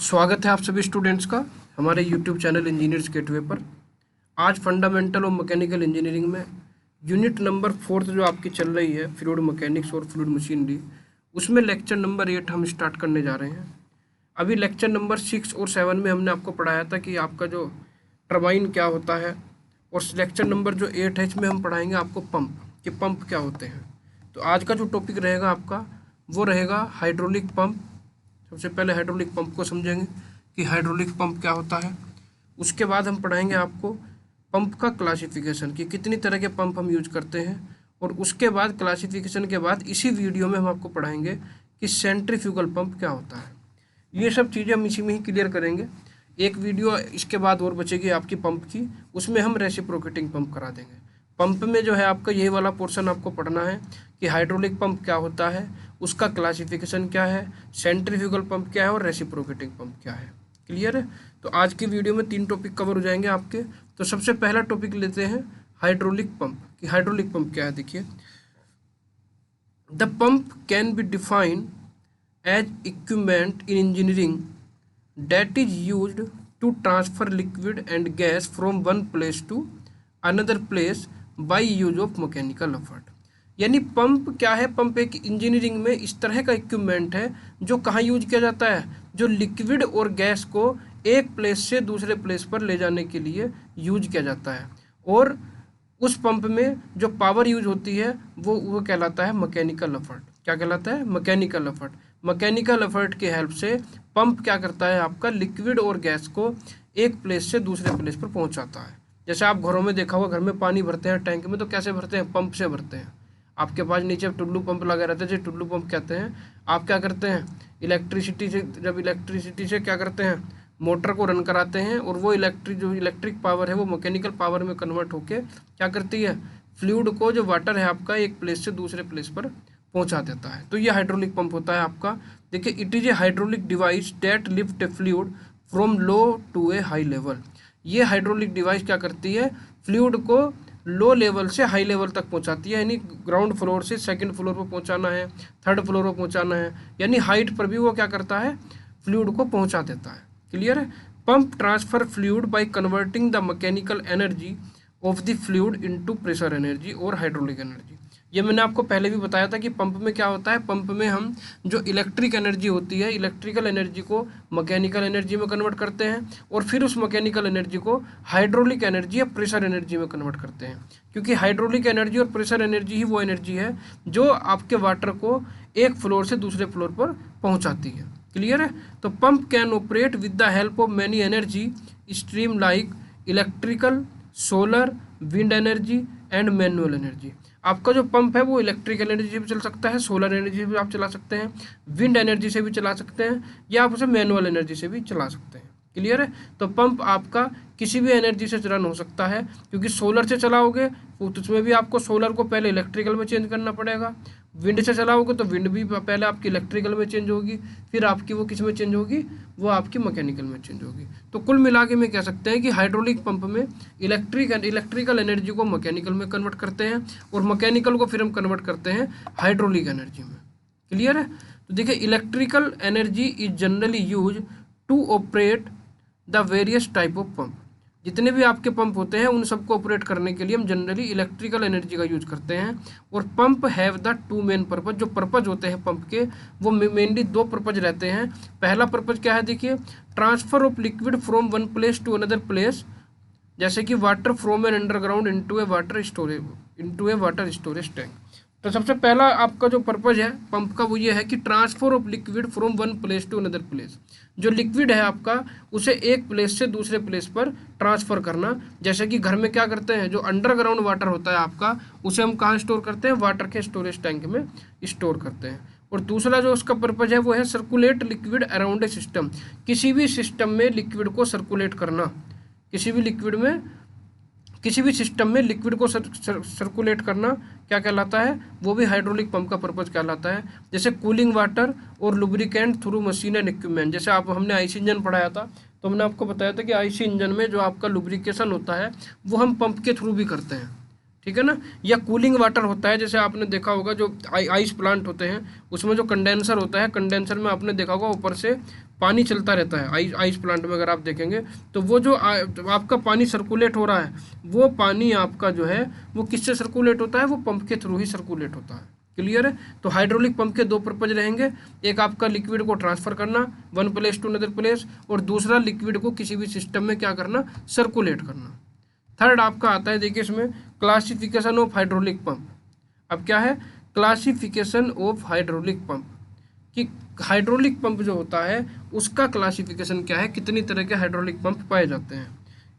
स्वागत है आप सभी स्टूडेंट्स का हमारे यूट्यूब चैनल इंजीनियर्स गेटवे पर। आज फंडामेंटल और मैकेनिकल इंजीनियरिंग में यूनिट नंबर 4 जो आपकी चल रही है फ्लूइड मैकेनिक्स और फ्लूइड मशीनरी, उसमें लेक्चर नंबर 8 हम स्टार्ट करने जा रहे हैं। अभी लेक्चर नंबर 6 और 7 में हमने आपको पढ़ाया था कि आपका जो टरबाइन क्या होता है, और लेक्चर नंबर जो 8 है इसमें हम पढ़ाएंगे आपको पंप कि पंप क्या होते हैं। तो आज का जो टॉपिक रहेगा आपका वो रहेगा हाइड्रोलिक पंप। सबसे पहले हाइड्रोलिक पंप को समझेंगे कि हाइड्रोलिक पंप क्या होता है। उसके बाद हम पढ़ाएंगे आपको पंप का क्लासिफिकेशन कि कितनी तरह के पंप हम यूज करते हैं, और उसके बाद क्लासिफिकेशन के बाद इसी वीडियो में हम आपको पढ़ाएंगे कि सेंट्रीफ्यूगल पंप क्या होता है। ये सब चीज़ें हम इसी में ही क्लियर करेंगे। एक वीडियो इसके बाद और बचेगी आपकी पंप की, उसमें हम रेसिप्रोकेटिंग पंप करा देंगे। पंप में जो है आपका यही वाला पोर्शन आपको पढ़ना है कि हाइड्रोलिक पंप क्या होता है, उसका क्लासिफिकेशन क्या है, सेंट्रीफ्यूगल पंप क्या है और रेसिप्रोकेटिंग पंप क्या है। क्लियर है? तो आज की वीडियो में 3 टॉपिक कवर हो जाएंगे आपके। तो सबसे पहला टॉपिक लेते हैं हाइड्रोलिक पंप कि हाइड्रोलिक पंप क्या है। देखिए, the pump can be defined as equipment in engineering that is used to transfer liquid and gas from one place to another place by use of mechanical effort। यानी pump क्या है? Pump एक engineering में इस तरह का equipment है जो कहाँ यूज किया जाता है, जो लिक्विड और गैस को एक प्लेस से दूसरे प्लेस पर ले जाने के लिए यूज किया जाता है। और उस पंप में जो पावर यूज होती है वो कहलाता है मैकेनिकल एफर्ट। क्या कहलाता है? Mechanical effort. मैकेनिकल एफर्ट के हेल्प से पंप क्या करता है, आपका लिक्विड और गैस को एक प्लेस से दूसरे प्लेस पर पहुंचाता है। जैसे आप घरों में देखा होगा, घर में पानी भरते हैं टैंक में, तो कैसे भरते हैं? पंप से भरते हैं। आपके पास नीचे टुल्लू पंप लगा रहता है, जो टुल्लू पंप कहते हैं। आप क्या करते हैं? इलेक्ट्रिसिटी से क्या करते हैं? मोटर को रन कराते हैं, और वो इलेक्ट्रिक पावर है वो मैकेनिकल पावर में कन्वर्ट होके क्या करती है? फ्लूइड को, जो वाटर है आपका, एक प्लेस से दूसरे प्लेस पर पहुंचा देता है। तो ये हाइड्रोलिक पंप होता है आपका। देखिए, it is a hydraulic device that lift a fluid from low to a high level. ये हाइड्रोलिक डिवाइस क्या करती है? फ्लूइड को लो लेवल से हाई लेवल तक पहुंचाती है। यानी ग्राउंड फ्लोर से सेकंड फ्लोर पर पहुंचाना है, थर्ड फ्लोर पर पहुंचाना है, यानी हाइट पर भी वो क्या करता है? फ्लूइड को पहुंचा देता है। क्लियर है? Pump transfer fluid by converting the mechanical energy of the fluid into pressure energy और हाइड्रोलिक एनर्जी। ये मैंने आपको पहले भी बताया था कि पंप में क्या होता है। पंप में हम जो इलेक्ट्रिक एनर्जी होती है, इलेक्ट्रिकल एनर्जी को मैकेनिकल एनर्जी में कन्वर्ट करते हैं, और फिर उस मैकेनिकल एनर्जी को हाइड्रोलिक एनर्जी या प्रेशर एनर्जी में कन्वर्ट करते हैं। क्योंकि हाइड्रोलिक एनर्जी और प्रेशर एनर्जी ही वो एनर्जी है जो आपके वाटर को एक फ्लोर से दूसरे फ्लोर पर पहुँचाती है। क्लियर है? तो pump can operate with the help of many energy stream like electrical, solar, wind energy and manual energy. आपका जो पंप है वो इलेक्ट्रिकल एनर्जी से भी चल सकता है, सोलर एनर्जी से भी आप चला सकते हैं, विंड एनर्जी से भी चला सकते हैं, या आप उसे मैनुअल एनर्जी से भी चला सकते हैं। क्लियर है? तो पंप आपका किसी भी एनर्जी से रन हो सकता है, क्योंकि सोलर से चलाओगे तो उसमें भी आपको सोलर को पहले इलेक्ट्रिकल में चेंज करना पड़ेगा। विंड से चलाओगे तो विंड भी पहले आपकी इलेक्ट्रिकल में चेंज होगी, फिर आपकी वो किस में चेंज होगी? वो आपकी मैकेनिकल में चेंज होगी। तो कुल मिला के में कह सकते हैं कि हाइड्रोलिक पंप में इलेक्ट्रिकल एनर्जी को मैकेनिकल में कन्वर्ट करते हैं, और मैकेनिकल को फिर हम कन्वर्ट करते हैं हाइड्रोलिक एनर्जी में। क्लियर है? तो देखिए, electrical energy is generally use to operate the various type of pump. जितने भी आपके पंप होते हैं उन सबको ऑपरेट करने के लिए हम जनरली इलेक्ट्रिकल एनर्जी का यूज करते हैं। और pump have the 2 main purpose. जो पर्पज होते हैं पंप के, वो मेनली 2 पर्पज रहते हैं। पहला पर्पज क्या है? देखिए, transfer of liquid from one place to another place, जैसे कि water from an underground into a water storage tank. तो सबसे पहला आपका जो पर्पज है पंप का वो ये है कि transfer of liquid from one place to another place. जो लिक्विड है आपका उसे एक प्लेस से दूसरे प्लेस पर ट्रांसफर करना। जैसे कि घर में क्या करते हैं, जो अंडरग्राउंड वाटर होता है आपका, उसे हम कहाँ स्टोर करते हैं? वाटर के स्टोरेज टैंक में स्टोर करते हैं। और दूसरा जो उसका पर्पज है वो है circulate liquid around a system. किसी भी सिस्टम में लिक्विड को सर्कुलेट करना, किसी भी सिस्टम में लिक्विड को सर्कुलेट करना क्या कहलाता है? वो भी हाइड्रोलिक पंप का पर्पज कहलाता है। जैसे कूलिंग वाटर और lubricant through machine and equipment. जैसे हमने आईसी इंजन पढ़ाया था, तो हमने आपको बताया था कि आईसी इंजन में जो आपका लुब्रिकेशन होता है वो हम पंप के थ्रू भी करते हैं। ठीक है ना? या कूलिंग वाटर होता है, जैसे आपने देखा होगा जो आइस प्लांट होते हैं उसमें जो कंडेंसर होता है, कंडेंसर में आपने देखा होगा ऊपर से पानी चलता रहता है आइस प्लांट में। अगर आप देखेंगे तो वो जो आपका पानी सर्कुलेट हो रहा है, वो पानी आपका जो है वो किससे सर्कुलेट होता है, वो पंप के थ्रू ही सर्कुलेट होता है। क्लियर है। तो हाइड्रोलिक पंप के दो पर्पज रहेंगे, एक आपका लिक्विड को ट्रांसफर करना one place to another place, और दूसरा लिक्विड को किसी भी सिस्टम में क्या करना, सर्कुलेट करना। थर्ड आपका आता है, देखिए इसमें क्लासिफिकेशन ऑफ हाइड्रोलिक पंप। अब क्या है, क्लासिफिकेशन ऑफ हाइड्रोलिक पंप, कि हाइड्रोलिक पंप जो होता है उसका क्लासिफिकेशन क्या है, कितनी तरह के हाइड्रोलिक पंप पाए जाते हैं।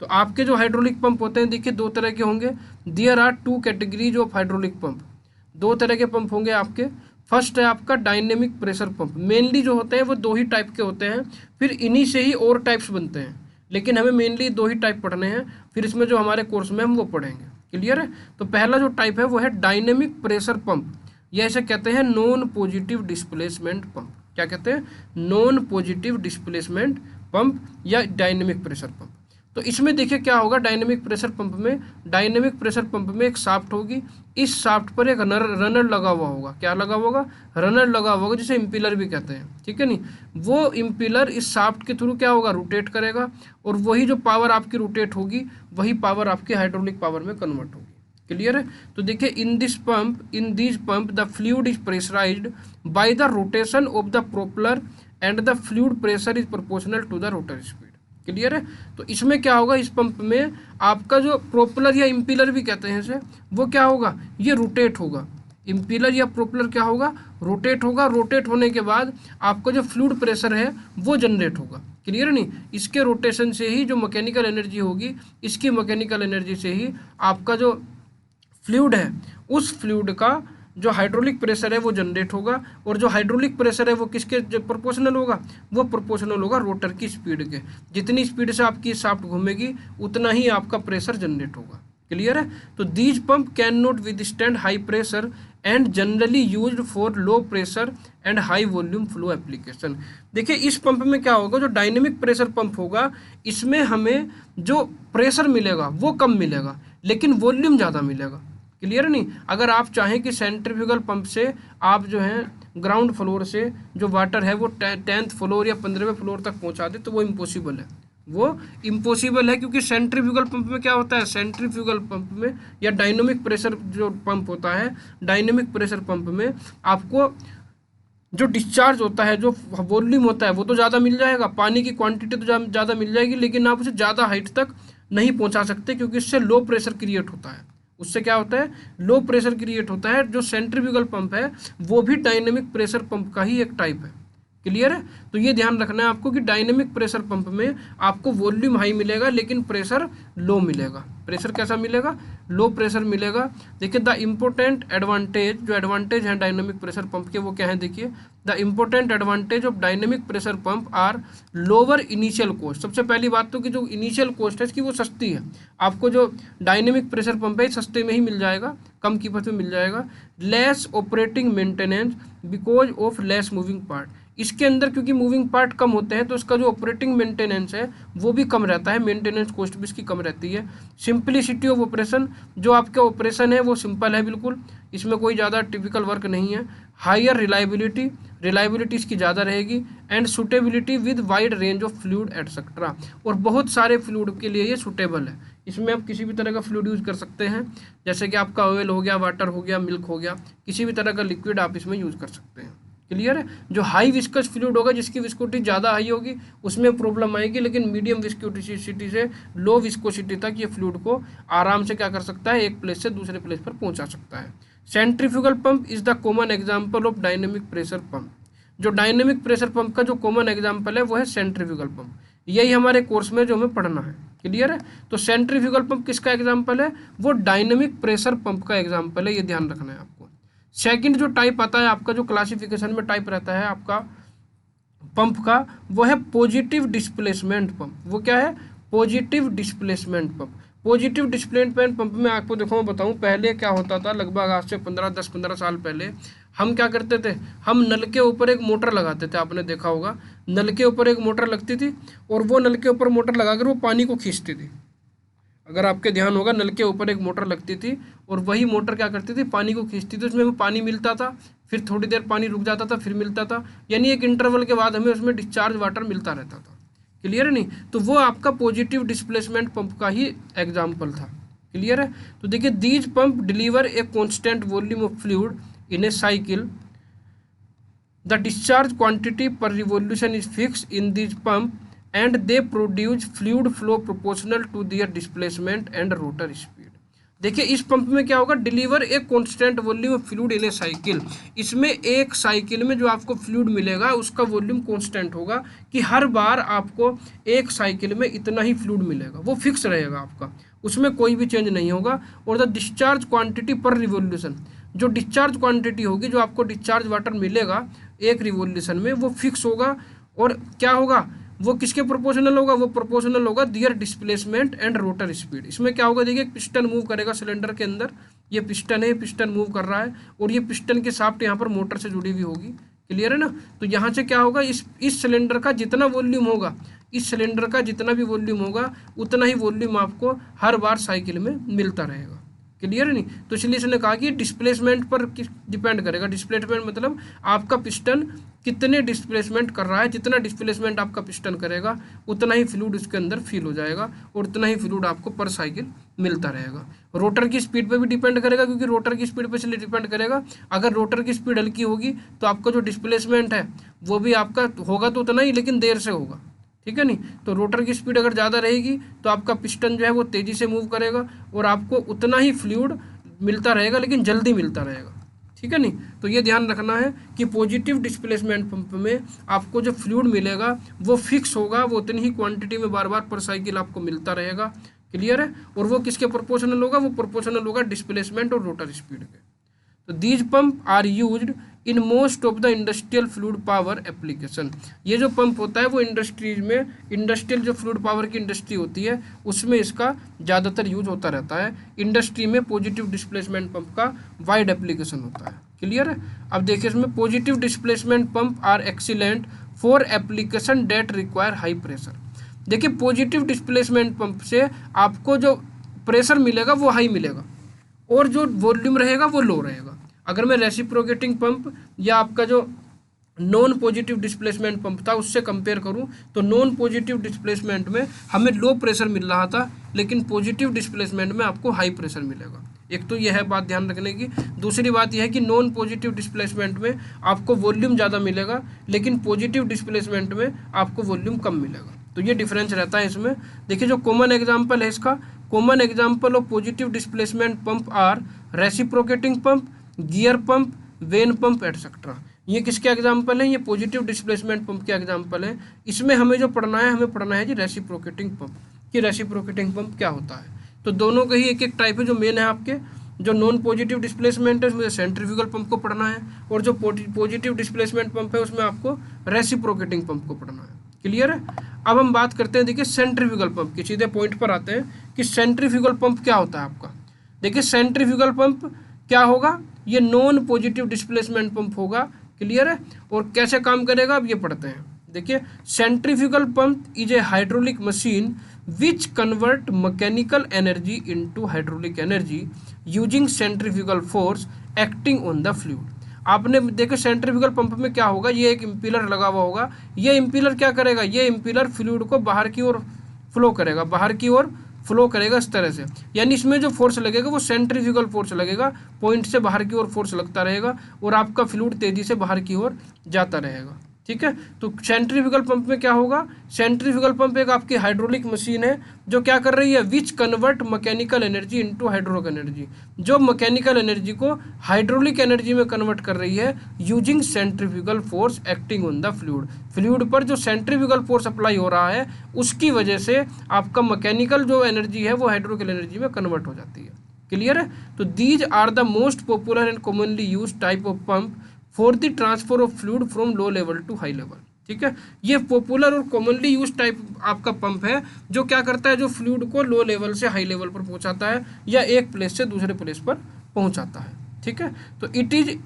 तो आपके जो हाइड्रोलिक पंप होते हैं देखिए दो तरह के होंगे। There are two categories of hydraulic pump, दो तरह के पंप होंगे आपके। फर्स्ट है आपका डायनेमिक प्रेशर पंप। मेनली जो होते हैं वो दो ही टाइप के होते हैं, फिर इन्हीं से ही और टाइप्स बनते हैं, लेकिन हमें मेनली दो ही टाइप पढ़ने हैं, फिर इसमें जो हमारे कोर्स में हम वो पढ़ेंगे। क्लियर है। तो पहला जो टाइप है वो है डायनेमिक प्रेशर पंप, या इसे कहते हैं नॉन पॉजिटिव डिस्प्लेसमेंट पंप। क्या कहते हैं, नॉन पॉजिटिव डिस्प्लेसमेंट पंप या डायनेमिक प्रेशर पंप। तो इसमें देखिए क्या होगा, डायनेमिक प्रेशर पंप में, डायनेमिक प्रेशर पंप में एक शाफ्ट होगी, इस शाफ्ट पर एक रनर लगा हुआ होगा। क्या लगा हुआ होगा, रनर लगा हुआ होगा, जिसे इम्पिलर भी कहते हैं। ठीक है नहीं, वो इम्पिलर इस शाफ्ट के थ्रू क्या होगा, रोटेट करेगा, और वही जो पावर आपकी रोटेट होगी वही पावर आपकी हाइड्रोलिक पावर में कन्वर्ट होगी। क्लियर है। तो देखिए in this pump the fluid is pressurised by the rotation of the propeller and the fluid pressure is proportional to the rotor speed. Clear है। तो इसमें क्या होगा, इस पंप में आपका जो प्रोपेलर या इम्पिलर भी कहते हैं इसे, वो क्या होगा, ये रोटेट होगा। इम्पिलर या प्रोपेलर क्या होगा, रोटेट होगा। रोटेट होने के बाद आपका जो फ्लूइड प्रेशर है वो जनरेट होगा। क्लियर नहीं, इसके रोटेशन से ही जो मैकेनिकल एनर्जी होगी, इसकी मैकेनिकल एनर्जी से ही आपका जो फ्लूइड है उस फ्लूइड का जो हाइड्रोलिक प्रेशर है वो जनरेट होगा, और जो हाइड्रोलिक प्रेशर है वो किसके प्रोपोर्शनल होगा, वो प्रोपोर्शनल होगा रोटर की स्पीड के। जितनी स्पीड से आपकी शाफ्ट घूमेगी उतना ही आपका प्रेशर जनरेट होगा। क्लियर है। तो these pump can not withstand high pressure and generally used for low pressure and high volume flow application. देखिए इस पंप में क्या होगा, जो डायनेमिक प्रेशर पंप होगा इसमें हमें जो प्रेशर मिलेगा वो कम मिलेगा, लेकिन वॉल्यूम ज़्यादा मिलेगा। क्लियर नहीं। अगर आप चाहें कि सेंट्रीफ्यूगल पंप से आप जो है ग्राउंड फ्लोर से जो वाटर है वो 10th फ्लोर या 15वें फ्लोर तक पहुंचा दे, तो वो इम्पॉसिबल है, वो इम्पॉसिबल है। क्योंकि सेंट्रीफ्यूगल पंप में क्या होता है, सेंट्रीफ्यूगल पंप में या डायनेमिक प्रेशर जो पंप होता है, डायनेमिक प्रेशर पंप में आपको जो डिस्चार्ज होता है, जो वॉल्यूम होता है वो तो ज़्यादा मिल जाएगा, पानी की क्वांटिटी तो ज़्यादा मिल जाएगी, लेकिन आप उसे ज़्यादा हाइट तक नहीं पहुँचा सकते, क्योंकि इससे लो प्रेशर क्रिएट होता है। उससे क्या होता है, लो प्रेशर क्रिएट होता है। जो सेंट्रीफ्यूगल पंप है वो भी डायनेमिक प्रेशर पंप का ही एक टाइप है। क्लियर है। तो ये ध्यान रखना है आपको कि डायनेमिक प्रेशर पंप में आपको वॉल्यूम हाई मिलेगा लेकिन प्रेशर लो मिलेगा। प्रेशर कैसा मिलेगा, लो प्रेशर मिलेगा। देखिए द इम्पोर्टेंट एडवांटेज, जो एडवांटेज है डायनेमिक प्रेशर पंप के वो क्या है, देखिए the important advantage of dynamic pressure pump are lower initial cost. सबसे पहली बात तो कि जो इनिशियल कॉस्ट है इसकी वो सस्ती है। आपको जो डायनेमिक प्रेशर पंप है सस्ते में ही मिल जाएगा, कम कीमत में मिल जाएगा। Less operating maintenance because of less moving part. इसके अंदर क्योंकि मूविंग पार्ट कम होते हैं तो इसका जो ऑपरेटिंग मेंटेनेंस है वो भी कम रहता है, मेंटेनेंस कॉस्ट भी इसकी कम रहती है। सिंपलिसिटी ऑफ ऑपरेशन, जो आपका ऑपरेशन है वो सिंपल है बिल्कुल, इसमें कोई ज़्यादा टिपिकल वर्क नहीं है। हायर रिलायबिलिटी, रिलायबिलिटी इसकी ज़्यादा रहेगी। And suitability with wide range of fluid etcetera, और बहुत सारे फ्लूइड के लिए ये सूटेबल है। इसमें आप किसी भी तरह का फ्लूइड यूज़ कर सकते हैं, जैसे कि आपका ऑयल हो गया, वाटर हो गया, मिल्क हो गया, किसी भी तरह का लिक्विड आप इसमें यूज़ कर सकते हैं। क्लियर है। जो हाई विस्कस फ्लूइड होगा, जिसकी विस्कोसिटी ज़्यादा हाई होगी, उसमें प्रॉब्लम आएगी, लेकिन मीडियम विस्कोसिटी से लो विस्कोसिटी तक ये फ्लूइड को आराम से क्या कर सकता है, एक प्लेस से दूसरे प्लेस पर पहुंचा सकता है। Centrifugal pump is the common example of dynamic pressure pump. जो डायनेमिक प्रेशर पंप का जो कॉमन एग्जाम्पल है वो है सेंट्रीफ्यूगल पंप। यही हमारे कोर्स में जो हमें पढ़ना है। क्लियर है। तो सेंट्रीफ्यूगल पंप किसका एग्जाम्पल है, वो डायनेमिक प्रेशर पंप का एग्जाम्पल है, ये ध्यान रखना है आपको। सेकंड जो टाइप आता है आपका, जो क्लासिफिकेशन में टाइप रहता है आपका पंप का, वो है पॉजिटिव डिस्प्लेसमेंट पंप। वो क्या है, positive displacement pump. Positive displacement pump में आपको देखो मैं बताऊं, पहले क्या होता था, लगभग आज से 10-15 साल पहले हम क्या करते थे, हम नल के ऊपर एक मोटर लगाते थे। आपने देखा होगा नल के ऊपर एक मोटर लगती थी और वो नल के ऊपर मोटर लगाकर वो पानी को खींचती थी। अगर आपके ध्यान होगा, नल के ऊपर एक मोटर लगती थी और वही मोटर क्या करती थी, पानी को खींचती थी, उसमें वो पानी मिलता था, फिर थोड़ी देर पानी रुक जाता था, फिर मिलता था, यानी एक इंटरवल के बाद हमें उसमें डिस्चार्ज वाटर मिलता रहता था। क्लियर है नहीं? तो वो आपका पॉजिटिव डिस्प्लेसमेंट पंप का ही एग्जाम्पल था। क्लियर है? तो देखिए, these pump deliver a constant volume of fluid in a cycle. The discharge quantity per revolution is fix in this pump and they produce fluid flow proportional to their displacement and rotor speed. देखिए, इस pump में क्या होगा, deliver एक constant volume of fluid in a cycle. इसमें एक cycle में जो आपको फ्लूइड मिलेगा उसका वॉल्यूम कांस्टेंट होगा, कि हर बार आपको एक साइकिल में इतना ही फ्लूइड मिलेगा, वो फिक्स रहेगा आपका, उसमें कोई भी चेंज नहीं होगा। और the discharge quantity per revolution, जो डिस्चार्ज क्वांटिटी होगी, जो आपको डिस्चार्ज वाटर मिलेगा एक रिवोल्यूशन में, वो फिक्स होगा। और क्या होगा, वो किसके प्रोपोर्शनल होगा, वो प्रोपोर्शनल होगा दियर डिस्प्लेसमेंट एंड रोटर स्पीड। इसमें क्या होगा, देखिए, पिस्टन मूव करेगा सिलेंडर के अंदर, ये पिस्टन है, पिस्टन मूव कर रहा है, और ये पिस्टन के शाफ्ट यहाँ पर मोटर से जुड़ी हुई होगी। क्लियर है ना? तो यहाँ से क्या होगा, इस सिलेंडर का जितना वॉल्यूम होगा, इस सिलेंडर का जितना भी वॉल्यूम होगा, उतना ही वॉल्यूम आपको हर बार साइकिल में मिलता रहेगा। क्लियर है नहीं? तो इसलिए इसने कहा कि डिस्प्लेसमेंट पर डिपेंड करेगा। डिस्प्लेसमेंट मतलब आपका पिस्टन कितने डिस्प्लेसमेंट कर रहा है, जितना डिस्प्लेसमेंट आपका पिस्टन करेगा उतना ही फ्लूइड उसके अंदर फिल हो जाएगा, और उतना ही फ्लूइड आपको पर साइकिल मिलता रहेगा। रोटर की स्पीड पे भी डिपेंड करेगा, क्योंकि रोटर की स्पीड पे इसलिए डिपेंड करेगा, अगर रोटर की स्पीड हल्की होगी तो आपका जो डिस्प्लेसमेंट है वो भी आपका होगा तो उतना ही, लेकिन देर से होगा। ठीक है नहीं? तो रोटर की स्पीड अगर ज़्यादा रहेगी तो आपका पिस्टन जो है वो तेज़ी से मूव करेगा, और आपको उतना ही फ्लूइड मिलता रहेगा, लेकिन जल्दी मिलता रहेगा। ठीक है नहीं? तो ये ध्यान रखना है कि पॉजिटिव डिस्प्लेसमेंट पंप में आपको जो फ्लूइड मिलेगा वो फिक्स होगा, वो उतनी ही क्वांटिटी में बार बार पर साइकिल आपको मिलता रहेगा। क्लियर है? और वो किसके प्रोपोर्शनल होगा, वो प्रोपोर्शनल होगा डिस्प्लेसमेंट और रोटर स्पीड के। तो these pump are used in most of the industrial fluid power application. ये जो पंप होता है वो इंडस्ट्रीज में, इंडस्ट्रियल जो फ्लूइड पावर की इंडस्ट्री होती है उसमें इसका ज़्यादातर यूज होता रहता है। इंडस्ट्री में पॉजिटिव डिस्प्लेसमेंट पंप का वाइड एप्लीकेशन होता है। क्लियर है? अब देखिए, इसमें positive displacement pump are excellent for application that require high pressure. देखिए, पॉजिटिव डिस्प्लेसमेंट पंप से आपको जो प्रेशर मिलेगा वो हाई मिलेगा, और जो वॉल्यूम रहेगा वो लो रहेगा। अगर मैं रेसिप्रोकेटिंग पंप या आपका जो नॉन पॉजिटिव डिस्प्लेसमेंट पंप था उससे कंपेयर करूं, तो नॉन पॉजिटिव डिस्प्लेसमेंट में हमें लो प्रेशर मिल रहा था, लेकिन पॉजिटिव डिस्प्लेसमेंट में आपको हाई प्रेशर मिलेगा। एक तो यह है बात ध्यान रखने की। दूसरी बात यह है कि नॉन पॉजिटिव डिस्प्लेसमेंट में आपको वॉल्यूम ज़्यादा मिलेगा, लेकिन पॉजिटिव डिस्प्लेसमेंट में आपको वॉल्यूम कम मिलेगा। तो ये डिफरेंस रहता है इसमें। देखिए, जो कॉमन एग्जाम्पल है इसका, common example of positive displacement pump are reciprocating pump, gear pump, vane pump et cetera. ये किसके एग्जाम्पल हैं? ये पॉजिटिव डिस्प्लेसमेंट पंप के एग्जाम्पल हैं। इसमें हमें जो पढ़ना है, हमें पढ़ना है जी रेसिप्रोकेटिंग पंप, कि रेसिप्रोकेटिंग पंप क्या होता है। तो दोनों का ही एक एक टाइप है। जो मेन है आपके, जो नॉन पॉजिटिव डिस्प्लेसमेंट है उसमें सेंट्रीफ्यूगल पंप को पढ़ना है, और जो पॉजिटिव डिस्प्लेसमेंट पंप है उसमें आपको रेसिप्रोकेटिंग पंप को पढ़ना है। क्लियर है? अब हम बात करते हैं, देखिए, सेंट्रीफ्यूगल पंप की। सीधे पॉइंट पर आते हैं कि सेंट्रीफ्यूगल पंप क्या होता है आपका। देखिए, सेंट्रीफ्यूगल पंप क्या होगा, ये नॉन पॉजिटिव डिस्प्लेसमेंट पंप होगा। क्लियर है? और कैसे काम करेगा अब ये पढ़ते हैं। देखिए, centrifugal pump is a hydraulic machine which convert mechanical energy into hydraulic energy using centrifugal force acting on the fluid. आपने देखो, सेंट्रीफ्यूगल पंप में क्या होगा, ये एक इम्पीलर लगा हुआ होगा। ये इम्पीलर क्या करेगा, ये इम्पीलर फ्लूइड को बाहर की ओर फ्लो करेगा, बाहर की ओर फ्लो करेगा इस तरह से। यानी इसमें जो फोर्स लगेगा वो सेंट्रीफ्यूगल फोर्स लगेगा, पॉइंट से बाहर की ओर फोर्स लगता रहेगा, और आपका फ्लूइड तेजी से बाहर की ओर जाता रहेगा। ठीक है? तो सेंट्रीफ्यूगल पंप में क्या होगा, सेंट्रीफ्यूगल पंप एक आपकी हाइड्रोलिक मशीन है जो क्या कर रही है, which convert mechanical energy into hydraulic energy, जो मैकेनिकल एनर्जी को हाइड्रोलिक एनर्जी में कन्वर्ट कर रही है using centrifugal force acting on the fluid. Fluid पर जो सेंट्रीफ्यूगल फोर्स अप्लाई हो रहा है उसकी वजह से आपका मैकेनिकल जो एनर्जी है वो हाइड्रोलिक एनर्जी में कन्वर्ट हो जाती है। क्लियर है? तो these are the most popular and commonly use type of pump for the transfer of fluid from low level to high level. ठीक है? ये पॉपुलर और कॉमनली यूज टाइप आपका पंप है जो क्या करता है, जो फ्लूइड को लो लेवल से हाई लेवल पर पहुंचाता है, या एक प्लेस से दूसरे प्लेस पर पहुंचाता है। ठीक है? तो it is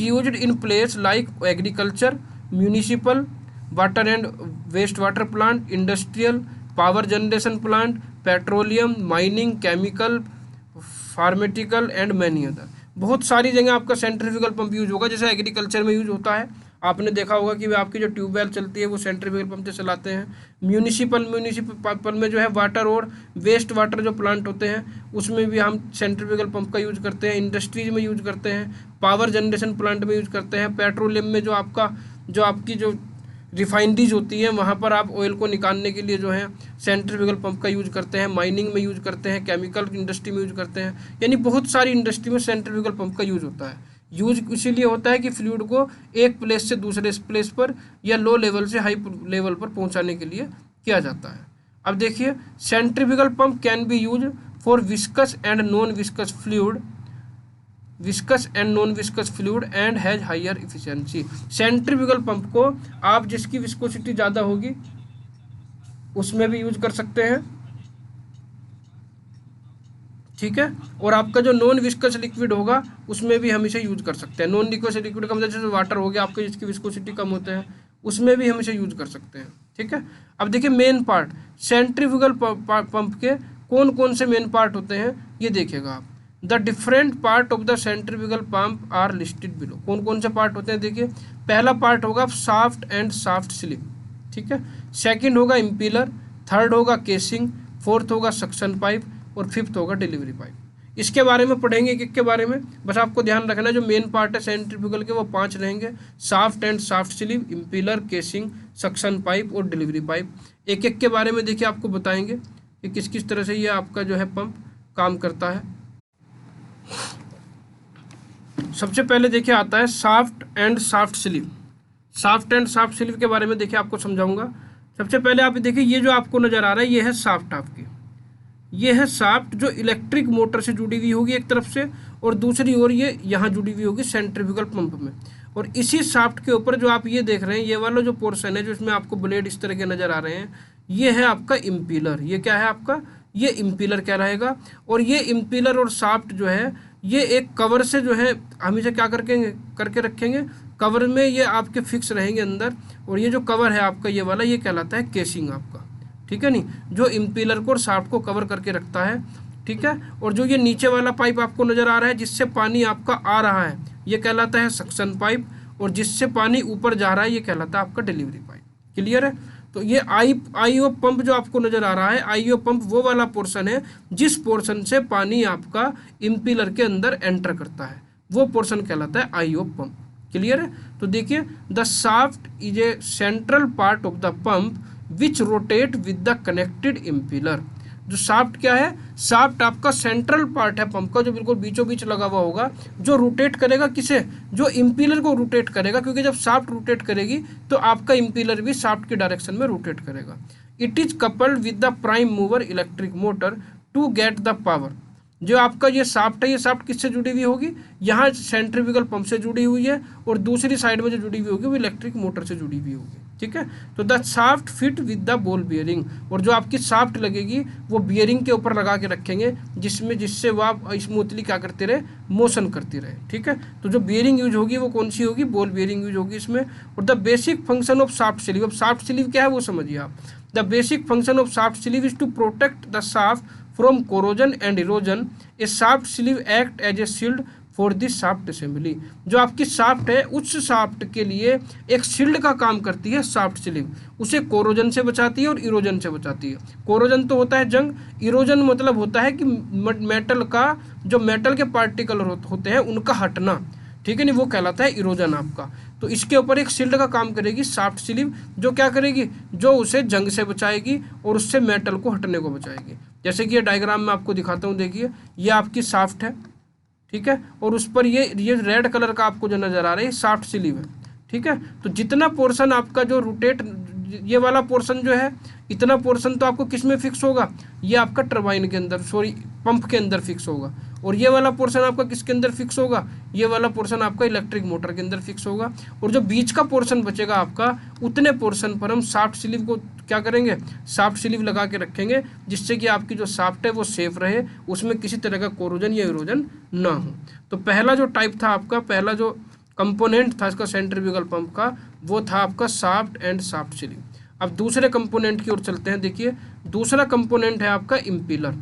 used in place like agriculture, municipal, water and waste water plant, industrial, power generation plant, petroleum, mining, chemical, pharmaceutical and many other. बहुत सारी जगह आपका सेंट्रीफ्यूगल पंप यूज होगा, जैसे एग्रीकल्चर में यूज होता है। आपने देखा होगा कि आपकी जो ट्यूबवेल चलती है वो सेंट्रीफ्यूगल पंप से चलाते हैं। म्यूनिसिपल में जो है वाटर और वेस्ट वाटर जो प्लांट होते हैं उसमें भी हम सेंट्रीफ्यूगल पंप का यूज करते हैं। इंडस्ट्रीज में यूज करते हैं, पावर जनरेशन प्लांट में यूज करते हैं, पेट्रोलियम में जो आपकी जो रिफाइनरीज होती हैं वहाँ पर आप ऑयल को निकालने के लिए जो है सेंट्रीफ्यूगल पंप का यूज करते हैं, माइनिंग में यूज करते हैं, केमिकल इंडस्ट्री में यूज करते हैं, यानी बहुत सारी इंडस्ट्री में सेंट्रीफ्यूगल पंप का यूज होता है। यूज इसीलिए होता है कि फ्लूइड को एक प्लेस से दूसरे प्लेस पर या लो लेवल से हाई लेवल पर पहुंचाने के लिए किया जाता है। अब देखिए, centrifugal pump can be use for viscous and non viscous fluid and has higher efficiency. Centrifugal pump को आप जिसकी विस्कोसिटी ज़्यादा होगी उसमें भी यूज कर सकते हैं, ठीक है, और आपका जो नॉन विस्कस लिक्विड होगा उसमें भी हम इसे यूज कर सकते हैं। नॉन विस्कस लिक्विड का मतलब जैसे वाटर हो गया आपके, जिसकी विस्कोसिटी कम होते हैं, उसमें भी हम इसे यूज कर सकते हैं, ठीक है। अब देखिए मेन पार्ट सेंट्रीफ्यूगल पंप के कौन कौन से मेन पार्ट होते हैं ये देखिएगा आप। The different part of the centrifugal pump are listed below. कौन कौन से पार्ट होते हैं देखिए, पहला पार्ट होगा शाफ्ट एंड शाफ्ट स्लीव, ठीक है। सेकंड होगा इम्पीलर, थर्ड होगा केसिंग, फोर्थ होगा सक्शन पाइप और फिफ्थ होगा डिलीवरी पाइप। इसके बारे में पढ़ेंगे एक के बारे में, बस आपको ध्यान रखना है जो मेन पार्ट है सेंट्रीफ्यूगल के वो 5 रहेंगे, shaft and shaft sleeve, impeller, casing, suction pipe और डिलीवरी पाइप। एक एक के बारे में देखिए आपको बताएंगे कि किस किस तरह से ये आपका जो है पंप काम करता है। सबसे पहले देखिए आता है shaft and shaft sleeve. Shaft and shaft sleeve के बारे में देखिए आपको समझाऊंगा। सबसे पहले आप देखिए ये जो आपको नजर आ रहा है ये है शाफ्ट आपकी, ये है शाफ्ट जो इलेक्ट्रिक मोटर से जुड़ी हुई होगी एक तरफ से, और दूसरी ओर ये यहाँ जुड़ी हुई होगी सेंट्रीफ्यूगल पंप में। और इसी शाफ्ट के ऊपर जो आप ये देख रहे हैं ये वाला जो पोर्शन है जो इसमें आपको ब्लेड इस तरह के नजर आ रहे हैं, ये है आपका इम्पीलर। ये क्या है आपका, ये इम्पीलर क्या रहेगा। और ये इम्पीलर और शाफ्ट जो है ये एक कवर से जो है हम इसे क्या करके रखेंगे, कवर में ये आपके फिक्स रहेंगे अंदर। और ये जो कवर है आपका ये वाला, ये कहलाता है केसिंग आपका, ठीक है नहीं, जो इम्पीलर को और शाफ्ट को कवर करके रखता है, ठीक है। और जो ये नीचे वाला पाइप आपको नजर आ रहा है जिससे पानी आपका आ रहा है ये कहलाता है सक्शन पाइप, और जिससे पानी ऊपर जा रहा है ये कहलाता है आपका डिलीवरी पाइप। क्लियर है। तो ये आईओ पंप जो आपको नजर आ रहा है, आईओ पंप वो वाला पोर्शन है जिस पोर्शन से पानी आपका इम्पीलर के अंदर एंटर करता है, वो पोर्शन कहलाता है आईओ पंप। क्लियर है। तो देखिए the shaft is a central part of the pump which rotate with the connected impeller. जो शाफ्ट क्या है, शाफ्ट आपका सेंट्रल पार्ट है पंप का जो बिल्कुल बीचों बीच लगा हुआ होगा, जो रोटेट करेगा किसे, जो इम्पीलर को रोटेट करेगा, क्योंकि जब शाफ्ट रोटेट करेगी तो आपका इम्पीलर भी शाफ्ट की डायरेक्शन में रोटेट करेगा। It is coupled with the prime mover electric motor to get the power. जो आपका ये शाफ्ट है, ये शाफ्ट किससे जुड़ी हुई होगी, यहाँ सेंट्रीफ्यूगल पंप से जुड़ी हुई है, और दूसरी साइड में जो जुड़ी हुई होगी वो इलेक्ट्रिक मोटर से जुड़ी हुई होगी, ठीक है। तो the shaft fit with the ball bearing, और जो आपकी शाफ्ट लगेगी वो बियरिंग के ऊपर लगा के रखेंगे जिससे वो आप स्मूथली क्या करते रहे, मोशन करती रहे, ठीक है। तो जो बियरिंग यूज होगी वो कौन सी होगी, बॉल बियरिंग यूज होगी इसमें। और the basic function of shaft sleeve, अब शाफ्ट स्लीव क्या है वो समझिए आप। The basic function of shaft sleeve is to protect the shaft from corrosion and erosion. A shaft sleeve act as a shield for this shaft assembly. जो आपकी shaft है उस शाफ्ट के लिए एक शील्ड का काम करती है शाफ्ट स्लीव, उसे कोरोजन से बचाती है और इरोजन से बचाती है। कोरोजन तो होता है जंग, इरोजन मतलब होता है कि मेटल का जो मेटल के पार्टिकल होते हैं उनका हटना, ठीक है नहीं, वो कहलाता है इरोजन आपका। तो इसके ऊपर एक शील्ड का काम करेगी शाफ्ट स्लीव, जो क्या करेगी, जो उसे जंग से बचाएगी और उससे मेटल को हटने को बचाएगी। जैसे कि ये डायग्राम में आपको दिखाता हूँ, देखिए ये आपकी शाफ्ट है, ठीक है, और उस पर ये रेड कलर का आपको जो नजर आ रहा है शाफ्ट स्लीव है, ठीक है। तो जितना पोर्शन आपका जो रोटेट, ये वाला पोर्शन जो है, इतना पोर्शन तो आपको किस में फिक्स होगा, ये आपका टरबाइन के अंदर, सॉरी पंप के अंदर फिक्स होगा। और ये वाला पोर्शन आपका किसके अंदर फिक्स होगा, ये वाला पोर्शन आपका इलेक्ट्रिक मोटर के अंदर फिक्स होगा। और जो बीच का पोर्शन बचेगा आपका, उतने पोर्शन पर हम शाफ्ट स्लीव को क्या करेंगे, शाफ्ट स्लीव लगा के रखेंगे, जिससे कि आपकी जो शाफ्ट है वो सेफ रहे, उसमें किसी तरह का कोरोजन या इरोजन ना हो। तो पहला जो टाइप था आपका, पहला जो कंपोनेंट था इसका सेंट्रीफ्यूगल पंप का, वो था आपका शाफ्ट एंड शाफ्ट स्लीव। अब दूसरे कंपोनेंट की ओर चलते हैं। देखिए दूसरा कंपोनेंट है आपका इम्पीलर।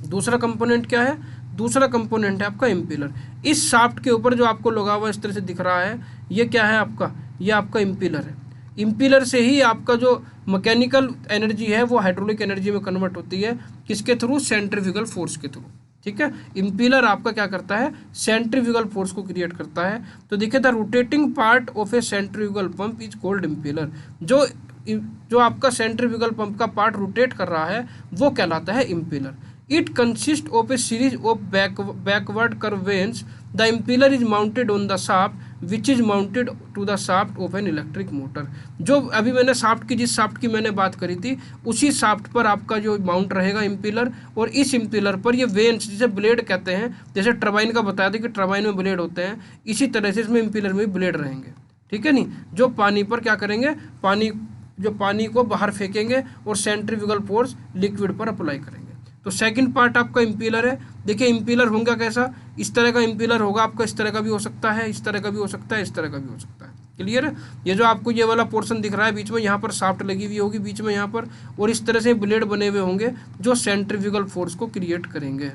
दूसरा कंपोनेंट क्या है, दूसरा कंपोनेंट है आपका इम्पीलर। इस शाफ्ट के ऊपर जो आपको लगा हुआ इस तरह से दिख रहा है, ये क्या है आपका, ये आपका इम्पीलर है। इम्पीलर से ही आपका जो मैकेनिकल एनर्जी है वो हाइड्रोलिक एनर्जी में कन्वर्ट होती है, किसके थ्रू, सेंट्रीफ्यूगल फोर्स के थ्रू। ठीक है, इम्पीलर आपका क्या करता है, सेंट्रीफ्यूगल फोर्स को क्रिएट करता है। तो देखिए, the rotating part of a centrifugal pump is called impeller. जो आपका सेंट्रीफ्यूगल पंप का पार्ट रोटेट कर रहा है वो कहलाता है impeller. It consist of a series of backward curve vanes. The impeller is mounted on the shaft which is mounted to the shaft of an electric motor. जो अभी मैंने जिस शाफ्ट की मैंने बात करी थी, उसी शाफ्ट पर आपका जो माउंट रहेगा इम्पीलर, और इस इम्पीलर पर ये वेन्स, जिसे ब्लेड कहते हैं, जैसे टरबाइन का बताया था कि टरबाइन में ब्लेड होते हैं, इसी तरह से इसमें इम्पीलर में भी ब्लेड रहेंगे। ठीक है नहीं, जो पानी पर क्या करेंगे, पानी को बाहर फेंकेंगे और सेंट्रीफ्यूगल फोर्स लिक्विड पर अप्लाई करेंगे। तो सेकंड पार्ट आपका इम्पीलर है। देखिए, इम्पीलर होगा कैसा, इस तरह का इम्पीलर होगा आपका, इस तरह का भी हो सकता है, इस तरह का भी हो सकता है, इस तरह का भी हो सकता है। क्लियर है। ये जो आपको ये वाला पोर्शन दिख रहा है बीच में, यहाँ पर शाफ्ट लगी हुई होगी बीच में यहाँ पर, और इस तरह से ब्लेड बने हुए होंगे जो सेंट्रीफ्यूगल फोर्स को क्रिएट करेंगे।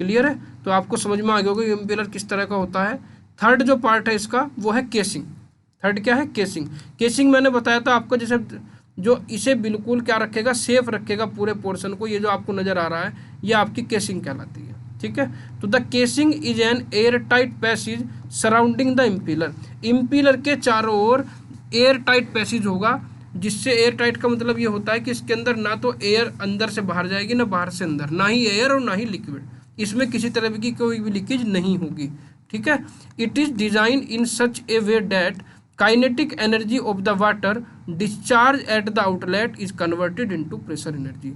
क्लियर है। तो आपको समझ में आ गया होगा कि इम्पीलर किस तरह का होता है। थर्ड जो पार्ट है इसका वो है केसिंग। थर्ड क्या है, केसिंग। केसिंग मैंने बताया था आपको, जैसे जो इसे बिल्कुल क्या रखेगा, सेफ रखेगा पूरे पोर्शन को। ये जो आपको नजर आ रहा है ये आपकी केसिंग कहलाती है। ठीक है। तो the casing is an air tight passage surrounding the impeller. Impeller के चारों ओर एयर टाइट पैसेज होगा, जिससे एयर टाइट का मतलब ये होता है कि इसके अंदर ना तो एयर अंदर से बाहर जाएगी, ना बाहर से अंदर, ना ही एयर और ना ही लिक्विड। इसमें किसी तरह की कोई भी लीकेज नहीं होगी। ठीक है। It is design in such a way that kinetic energy of the water discharge at the outlet is converted into pressure energy.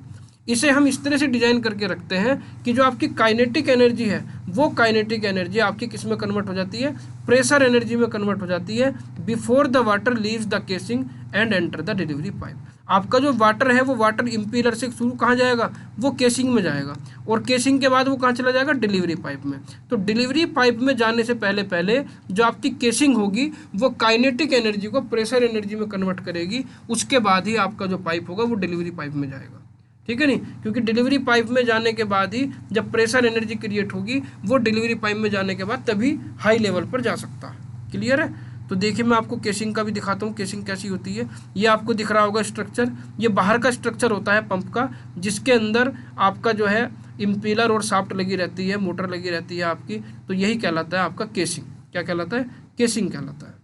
इसे हम इस तरह से डिजाइन करके रखते हैं कि जो आपकी काइनेटिक एनर्जी है वो काइनेटिक एनर्जी आपकी किस में कन्वर्ट हो जाती है, प्रेशर एनर्जी में कन्वर्ट हो जाती है before the water leaves the casing and enter the delivery pipe. आपका जो वाटर है वो वाटर इम्पीलर से शुरू कहाँ जाएगा, वो केसिंग में जाएगा, और केसिंग के बाद वो कहाँ चला जाएगा, डिलीवरी पाइप में। तो डिलीवरी पाइप में जाने से पहले पहले जो आपकी केसिंग होगी वो काइनेटिक एनर्जी को प्रेशर एनर्जी में कन्वर्ट करेगी, उसके बाद ही आपका जो पाइप होगा वो डिलीवरी पाइप में जाएगा। ठीक है नहीं, क्योंकि डिलीवरी पाइप में जाने के बाद ही जब प्रेशर एनर्जी क्रिएट होगी, वो डिलीवरी पाइप में जाने के बाद तभी हाई लेवल पर जा सकता है। क्लियर है। तो देखिए, मैं आपको केसिंग का भी दिखाता हूँ, केसिंग कैसी होती है। ये आपको दिख रहा होगा स्ट्रक्चर, ये बाहर का स्ट्रक्चर होता है पंप का, जिसके अंदर आपका जो है इम्पीलर और शाफ्ट लगी रहती है, मोटर लगी रहती है आपकी। तो यही कहलाता है आपका केसिंग। क्या कहलाता है, केसिंग कहलाता है।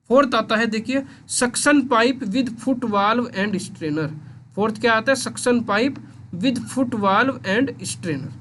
फोर्थ आता है, देखिए, suction pipe with foot valve and strainer. Fourth क्या आता है, suction pipe with foot valve and strainer,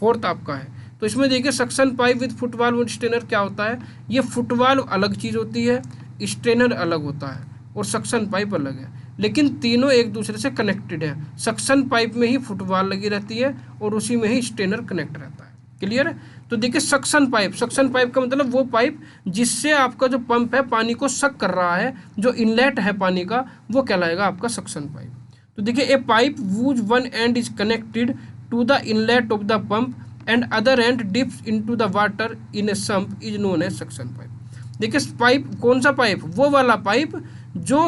fourth आपका है। तो इसमें देखिए, suction pipe with foot valve and strainer क्या होता है, ये फुट वाल्व अलग चीज़ होती है, स्ट्रेनर अलग होता है, और सक्शन पाइप अलग है, लेकिन तीनों एक दूसरे से कनेक्टेड है। सक्शन पाइप में ही फुट वाल्व लगी रहती है और उसी में ही स्ट्रेनर कनेक्ट रहता है। क्लियर है। तो देखिए, सक्शन पाइप का मतलब वो पाइप जिससे आपका जो पंप है पानी को सक कर रहा है, जो इनलेट है पानी का, वो कहलाएगा आपका सक्शन पाइप। तो देखिए, ए pipe whose one end is connected to the inlet of the pump and other end dips into the water in a sump is known as suction pipe। देखिए, पाइप कौन सा पाइप, वो वाला pipe जो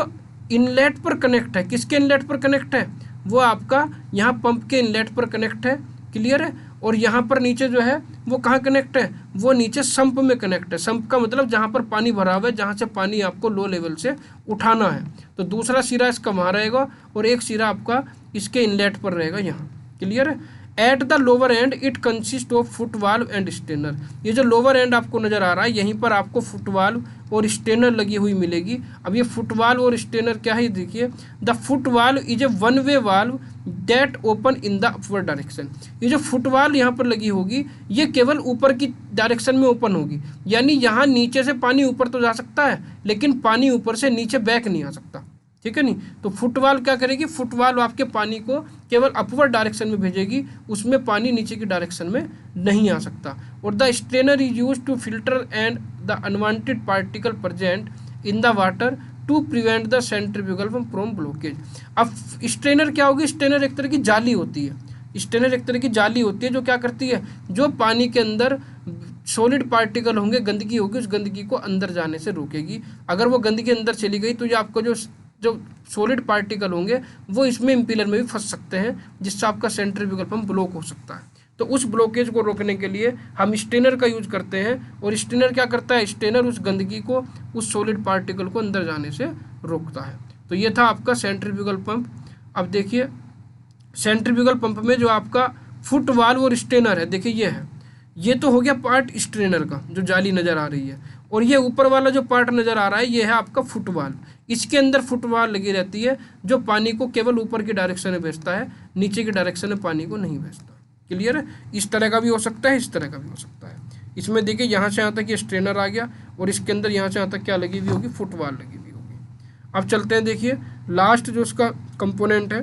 inlet पर connect है। किसके inlet पर कनेक्ट है, वो आपका यहाँ पंप के इनलेट पर कनेक्ट है। क्लियर है। और यहाँ पर नीचे जो है वो कहाँ कनेक्ट है, वो नीचे संप में कनेक्ट है। संप का मतलब जहाँ पर पानी भरा हुआ है, जहाँ से पानी आपको लो लेवल से उठाना है। तो दूसरा सिरा इसका वहाँ रहेगा और एक सिरा आपका इसके इनलेट पर रहेगा यहाँ। क्लियर है। At the lower end it consist of foot valve and strainer. ये जो लोअर एंड आपको नजर आ रहा है, यहीं पर आपको फुट वाल्व और स्टेनर लगी हुई मिलेगी। अब ये फुट वाल्व और स्टेनर क्या है, देखिए, the foot valve is a one way valve that open in the upward direction. ये जो फुट वाल्व यहाँ पर लगी होगी, ये केवल ऊपर की डायरेक्शन में ओपन होगी, यानी यहाँ नीचे से पानी ऊपर तो जा सकता है, लेकिन पानी ऊपर से नीचे बैक नहीं आ सकता। ठीक है नहीं। तो फुटवाल्व क्या करेगी, फुटवाल्व आपके पानी को केवल अपवर्ड डायरेक्शन में भेजेगी, उसमें पानी नीचे की डायरेक्शन में नहीं आ सकता। और the strainer is use to filter and the unwanted particle present in the water to prevent the centrifugal from blockage. अब स्ट्रेनर क्या होगी, स्ट्रेनर एक तरह की जाली होती है। स्ट्रेनर एक तरह की जाली होती है जो क्या करती है, जो पानी के अंदर सॉलिड पार्टिकल होंगे, गंदगी होगी, उस गंदगी को अंदर जाने से रोकेगी। अगर वो गंदगी अंदर चली गई तो ये आपका जो सॉलिड पार्टिकल होंगे वो इसमें इम्पीलर में भी फंस सकते हैं, जिससे आपका सेंट्रीफ्यूगल पंप ब्लॉक हो सकता है। तो उस ब्लॉकेज को रोकने के लिए हम स्टेनर का यूज करते हैं, और स्टेनर क्या करता है, स्टेनर उस गंदगी को, उस सॉलिड पार्टिकल को अंदर जाने से रोकता है। तो ये था आपका सेंट्रीफ्यूगल पंप। अब देखिए सेंट्रीफ्यूगल पंप में जो आपका फुट वाल्व और स्टेनर है, देखिए ये है, ये तो हो गया पार्ट स्ट्रेनर का जो जाली नज़र आ रही है, और ये ऊपर वाला जो पार्ट नज़र आ रहा है ये है आपका फुट वाल्व। इसके अंदर फुट वाल्व लगी रहती है जो पानी को केवल ऊपर की डायरेक्शन में भेजता है, नीचे की डायरेक्शन में पानी को नहीं भेजता। क्लियर है? इस तरह का भी हो सकता है, इस तरह का भी हो सकता है। इसमें देखिए यहाँ से यहाँ तक ये स्ट्रेनर आ गया, और इसके अंदर यहाँ से यहाँ तक क्या लगी हुई होगी, फुट वाल्व लगी हुई होगी। अब चलते हैं, देखिए लास्ट जो उसका कंपोनेंट है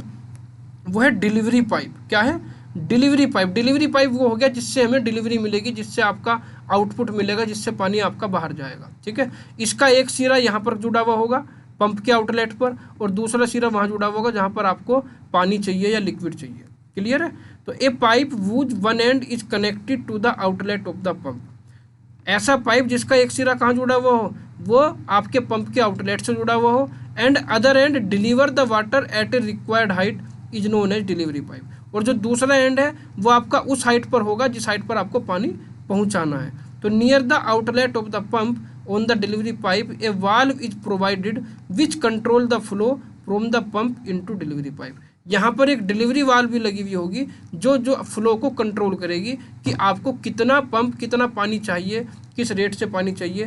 वो है डिलीवरी पाइप। क्या है? Delivery pipe. डिलीवरी पाइप वो हो गया जिससे हमें डिलीवरी मिलेगी, जिससे आपका आउटपुट मिलेगा, जिससे पानी आपका बाहर जाएगा। ठीक है, इसका एक सिरा यहाँ पर जुड़ा हुआ होगा पंप के आउटलेट पर, और दूसरा सिरा वहाँ जुड़ा हुआ होगा जहाँ पर आपको पानी चाहिए या लिक्विड चाहिए। क्लियर है? तो a pipe whose one end is connected to the outlet of the pump. ऐसा पाइप जिसका एक सिरा कहाँ जुड़ा हुआ हो, वो आपके पंप के आउटलेट से जुड़ा हुआ हो, and other end deliver the water at a required height is known as delivery pipe. और जो दूसरा एंड है वो आपका उस हाइट पर होगा जिस हाइट पर आपको पानी पहुंचाना है। तो near the outlet of the pump on the delivery pipe a valve is provided which control the flow from the pump into delivery pipe. यहाँ पर एक डिलीवरी वाल्व भी लगी हुई होगी जो फ्लो को कंट्रोल करेगी कि आपको कितना पंप, कितना पानी चाहिए, किस रेट से पानी चाहिए।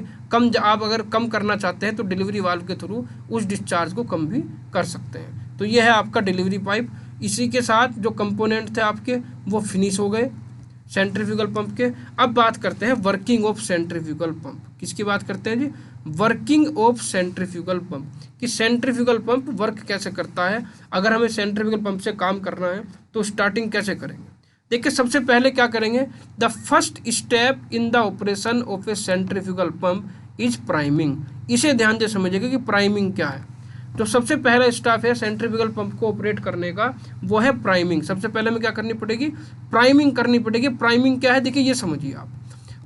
आप अगर कम करना चाहते हैं तो डिलीवरी वाल्व के थ्रू उस डिस्चार्ज को कम भी कर सकते हैं। तो ये है आपका डिलीवरी पाइप। इसी के साथ जो कंपोनेंट थे आपके वो फिनिश हो गए सेंट्रीफ्यूगल पंप के। अब बात करते हैं वर्किंग ऑफ सेंट्रीफ्यूगल पंप। किसकी बात करते हैं जी? वर्किंग ऑफ सेंट्रीफ्यूगल पंप, कि सेंट्रीफ्यूगल पंप वर्क कैसे करता है। अगर हमें सेंट्रीफ्यूगल पंप से काम करना है तो स्टार्टिंग कैसे करेंगे? देखिए सबसे पहले क्या करेंगे, the first step in the operation of a centrifugal pump is priming. इसे ध्यान से समझिएगा कि प्राइमिंग क्या है। तो सबसे पहला स्टेप है सेंट्रीफ्यूगल पंप को ऑपरेट करने का, वो है प्राइमिंग। सबसे पहले हमें क्या करनी पड़ेगी? प्राइमिंग करनी पड़ेगी। प्राइमिंग क्या है देखिए ये समझिए आप।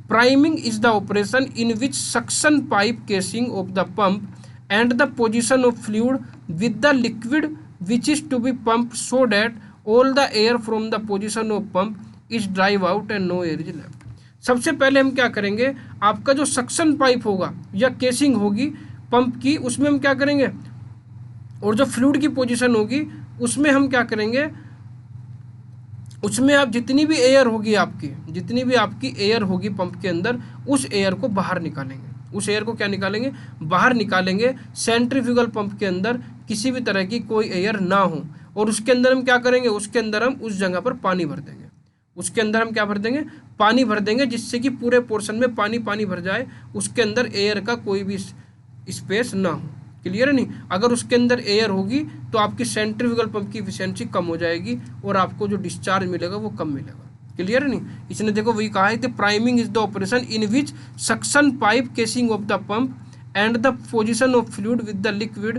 Priming is the operation in which suction pipe casing of the pump and the position of fluid with the liquid which is to be pumped so that all the air from the position of pump is drive out and no air is left। सबसे पहले हम क्या करेंगे, आपका जो suction pipe होगा या casing होगी पंप की, उसमें हम क्या करेंगे, और जो फ्लूइड की पोजीशन होगी उसमें हम क्या करेंगे, उसमें आप जितनी भी एयर होगी आपकी, जितनी भी आपकी एयर होगी पंप के अंदर, उस एयर को बाहर निकालेंगे। उस एयर को क्या निकालेंगे? बाहर निकालेंगे। सेंट्रीफ्यूगल पंप के अंदर किसी भी तरह की कोई एयर ना हो, और उसके अंदर हम क्या करेंगे, उसके अंदर हम उस जगह पर पानी भर देंगे। उसके अंदर हम क्या भर देंगे? पानी भर देंगे, जिससे कि पूरे पोर्शन में पानी पानी भर जाए, उसके अंदर एयर का कोई भी स्पेस ना हो। क्लियर है नहीं? अगर उसके अंदर एयर होगी तो आपकी सेंट्रीफ्यूगल पंप की एफिशिएंसी कम हो जाएगी और आपको जो डिस्चार्ज मिलेगा वो कम मिलेगा। क्लियर है नहीं? इसने देखो वही कहा है कि priming is the operation in which suction pipe casing of the pump and the position of fluid with the liquid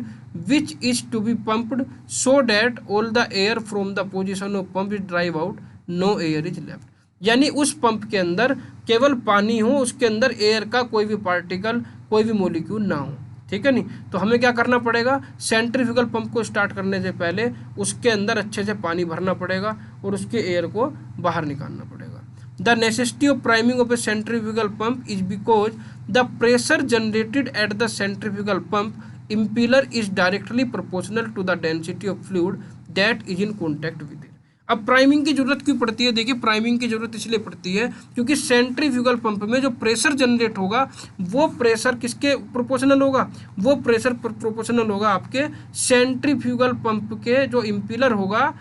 which is to be pumped so that all the air from the position of pump is drive out, no air is left। यानी उस pump के अंदर केवल पानी हो, उसके अंदर air का कोई भी पार्टिकल, कोई भी मॉलिक्यूल ना हो। ठीक है नहीं? तो हमें क्या करना पड़ेगा, सेंट्रीफ्यूगल पंप को स्टार्ट करने से पहले उसके अंदर अच्छे से पानी भरना पड़ेगा और उसके एयर को बाहर निकालना पड़ेगा। The necessity of priming of a centrifugal pump is because the pressure generated at the centrifugal pump impeller is directly proportional to the density of fluid that is in contact with it। अब priming की जरूरत क्यों पड़ती है? देखिए priming की जरूरत इसलिए पड़ती है क्योंकि सेंट्रीफ्यूगल पंप में जो प्रेशर जनरेट होगा वो प्रेशर किसके प्रोपोर्शनल होगा? वो प्रेशर प्रोपोर्शनल होगा आपके सेंट्रीफ्यूगल पंप के जो इम्पीलर होगा,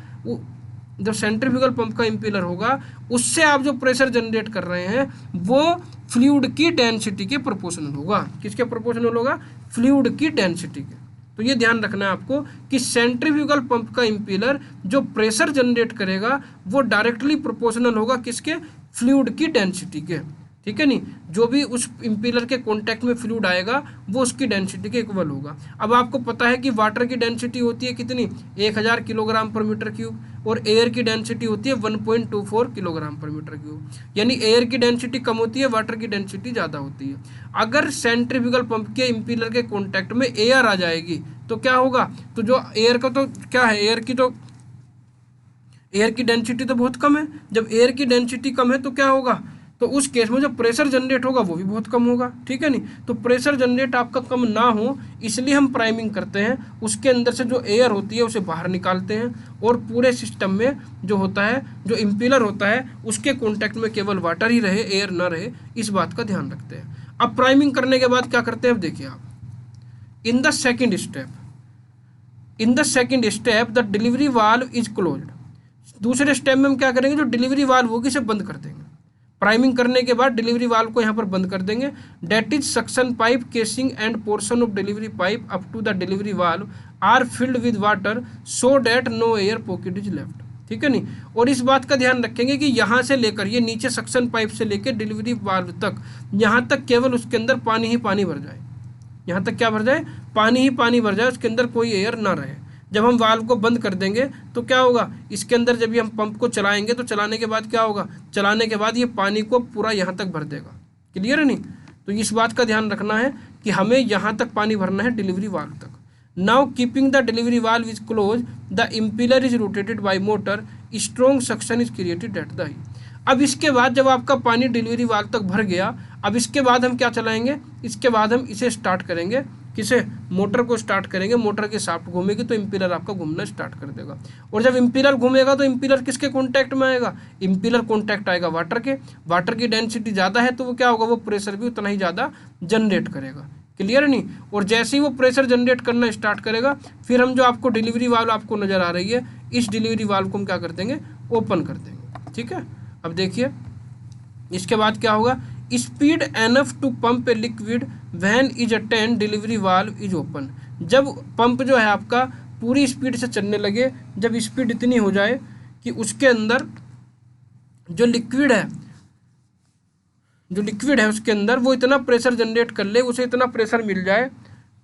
जो सेंट्रीफ्यूगल पंप का इम्पीलर होगा उससे आप जो प्रेशर जनरेट कर रहे हैं वो फ्लूइड की डेंसिटी के प्रोपोर्शनल होगा। किसके प्रोपोर्शनल होगा? फ्लूइड की डेंसिटी के। तो ये ध्यान रखना है आपको कि सेंट्रीफ्यूगल पंप का इम्पीलर जो प्रेशर जनरेट करेगा वो डायरेक्टली प्रोपोर्शनल होगा किसके? फ्लूइड की डेंसिटी के। ठीक है नहीं? जो भी उस इम्पीलर के कांटेक्ट में फ्लूइड आएगा वो उसकी डेंसिटी के इक्वल होगा। अब आपको पता है कि वाटर की डेंसिटी होती है कितनी? 1000 किलोग्राम पर मीटर क्यूब, और एयर की डेंसिटी होती है 1.24 किलोग्राम पर मीटर क्यूब। यानी एयर की डेंसिटी कम होती है, वाटर की डेंसिटी ज़्यादा होती है। अगर सेंट्रीफ्यूगल पंप के इम्पीलर के कॉन्टैक्ट में एयर आ जाएगी तो क्या होगा? तो जो एयर का तो क्या है, एयर की डेंसिटी तो बहुत कम है। जब एयर की डेंसिटी कम है तो क्या होगा, तो उस केस में जो प्रेशर जनरेट होगा वो भी बहुत कम होगा, ठीक है नहीं। तो प्रेशर जनरेट आपका कम ना हो इसलिए हम प्राइमिंग करते हैं, उसके अंदर से जो एयर होती है उसे बाहर निकालते हैं और पूरे सिस्टम में जो होता है, जो इम्पीलर होता है उसके कॉन्टैक्ट में केवल वाटर ही रहे, एयर ना रहे, इस बात का ध्यान रखते हैं। अब प्राइमिंग करने के बाद क्या करते हैं, अब देखिए आप, in the second step the delivery valve is closed. दूसरे स्टेप में हम क्या करेंगे, जो डिलीवरी वाल्व होगी इसे बंद कर देंगे। प्राइमिंग करने के बाद डिलीवरी वाल्व को यहाँ पर बंद कर देंगे। That is suction pipe casing and portion of delivery pipe up to the delivery valve are filled with water so that no air pocket is left, ठीक है नहीं। और इस बात का ध्यान रखेंगे कि यहाँ से लेकर ये नीचे सक्शन पाइप से लेकर डिलीवरी वाल्व तक, यहाँ तक केवल उसके अंदर पानी ही पानी भर जाए, यहाँ तक क्या भर जाए, पानी ही पानी भर जाए, उसके अंदर कोई एयर ना रहे। जब हम वाल्व को बंद कर देंगे तो क्या होगा, इसके अंदर जब भी हम पंप को चलाएंगे तो चलाने के बाद क्या होगा, चलाने के बाद ये पानी को पूरा यहाँ तक भर देगा। क्लियर है नहीं। तो इस बात का ध्यान रखना है कि हमें यहाँ तक पानी भरना है डिलीवरी वाल्व तक। Now keeping the delivery valve is close the impeller is rotated by motor, strong suction is created at the eye. अब इसके बाद जब आपका पानी डिलीवरी वाल्व तक भर गया, अब इसके बाद हम क्या चलाएंगे, इसके बाद हम इसे स्टार्ट करेंगे, किसे, मोटर को स्टार्ट करेंगे। मोटर के शाफ्ट घूमेगी तो इम्पीलर आपका घूमना स्टार्ट कर देगा। और जब इम्पीलर घूमेगा तो इम्पीलर किसके कॉन्टैक्ट में आएगा, इम्पीलर कॉन्टैक्ट आएगा वाटर के। वाटर की डेंसिटी ज़्यादा है तो वो क्या होगा, वो प्रेशर भी उतना ही ज़्यादा जनरेट करेगा। क्लियर नहीं। और जैसे ही वो प्रेशर जनरेट करना स्टार्ट करेगा, फिर हम जो आपको डिलीवरी वाल्व आपको नज़र आ रही है, इस डिलीवरी वाल्व को हम क्या कर देंगे, ओपन कर देंगे, ठीक है। अब देखिए इसके बाद क्या होगा, speed enough to pump a liquid when is attend delivery valve is open. जब पंप जो है आपका पूरी स्पीड से चलने लगे, जब स्पीड इतनी हो जाए कि उसके अंदर जो लिक्विड है उसके अंदर वो इतना प्रेशर जनरेट कर ले, उसे इतना प्रेशर मिल जाए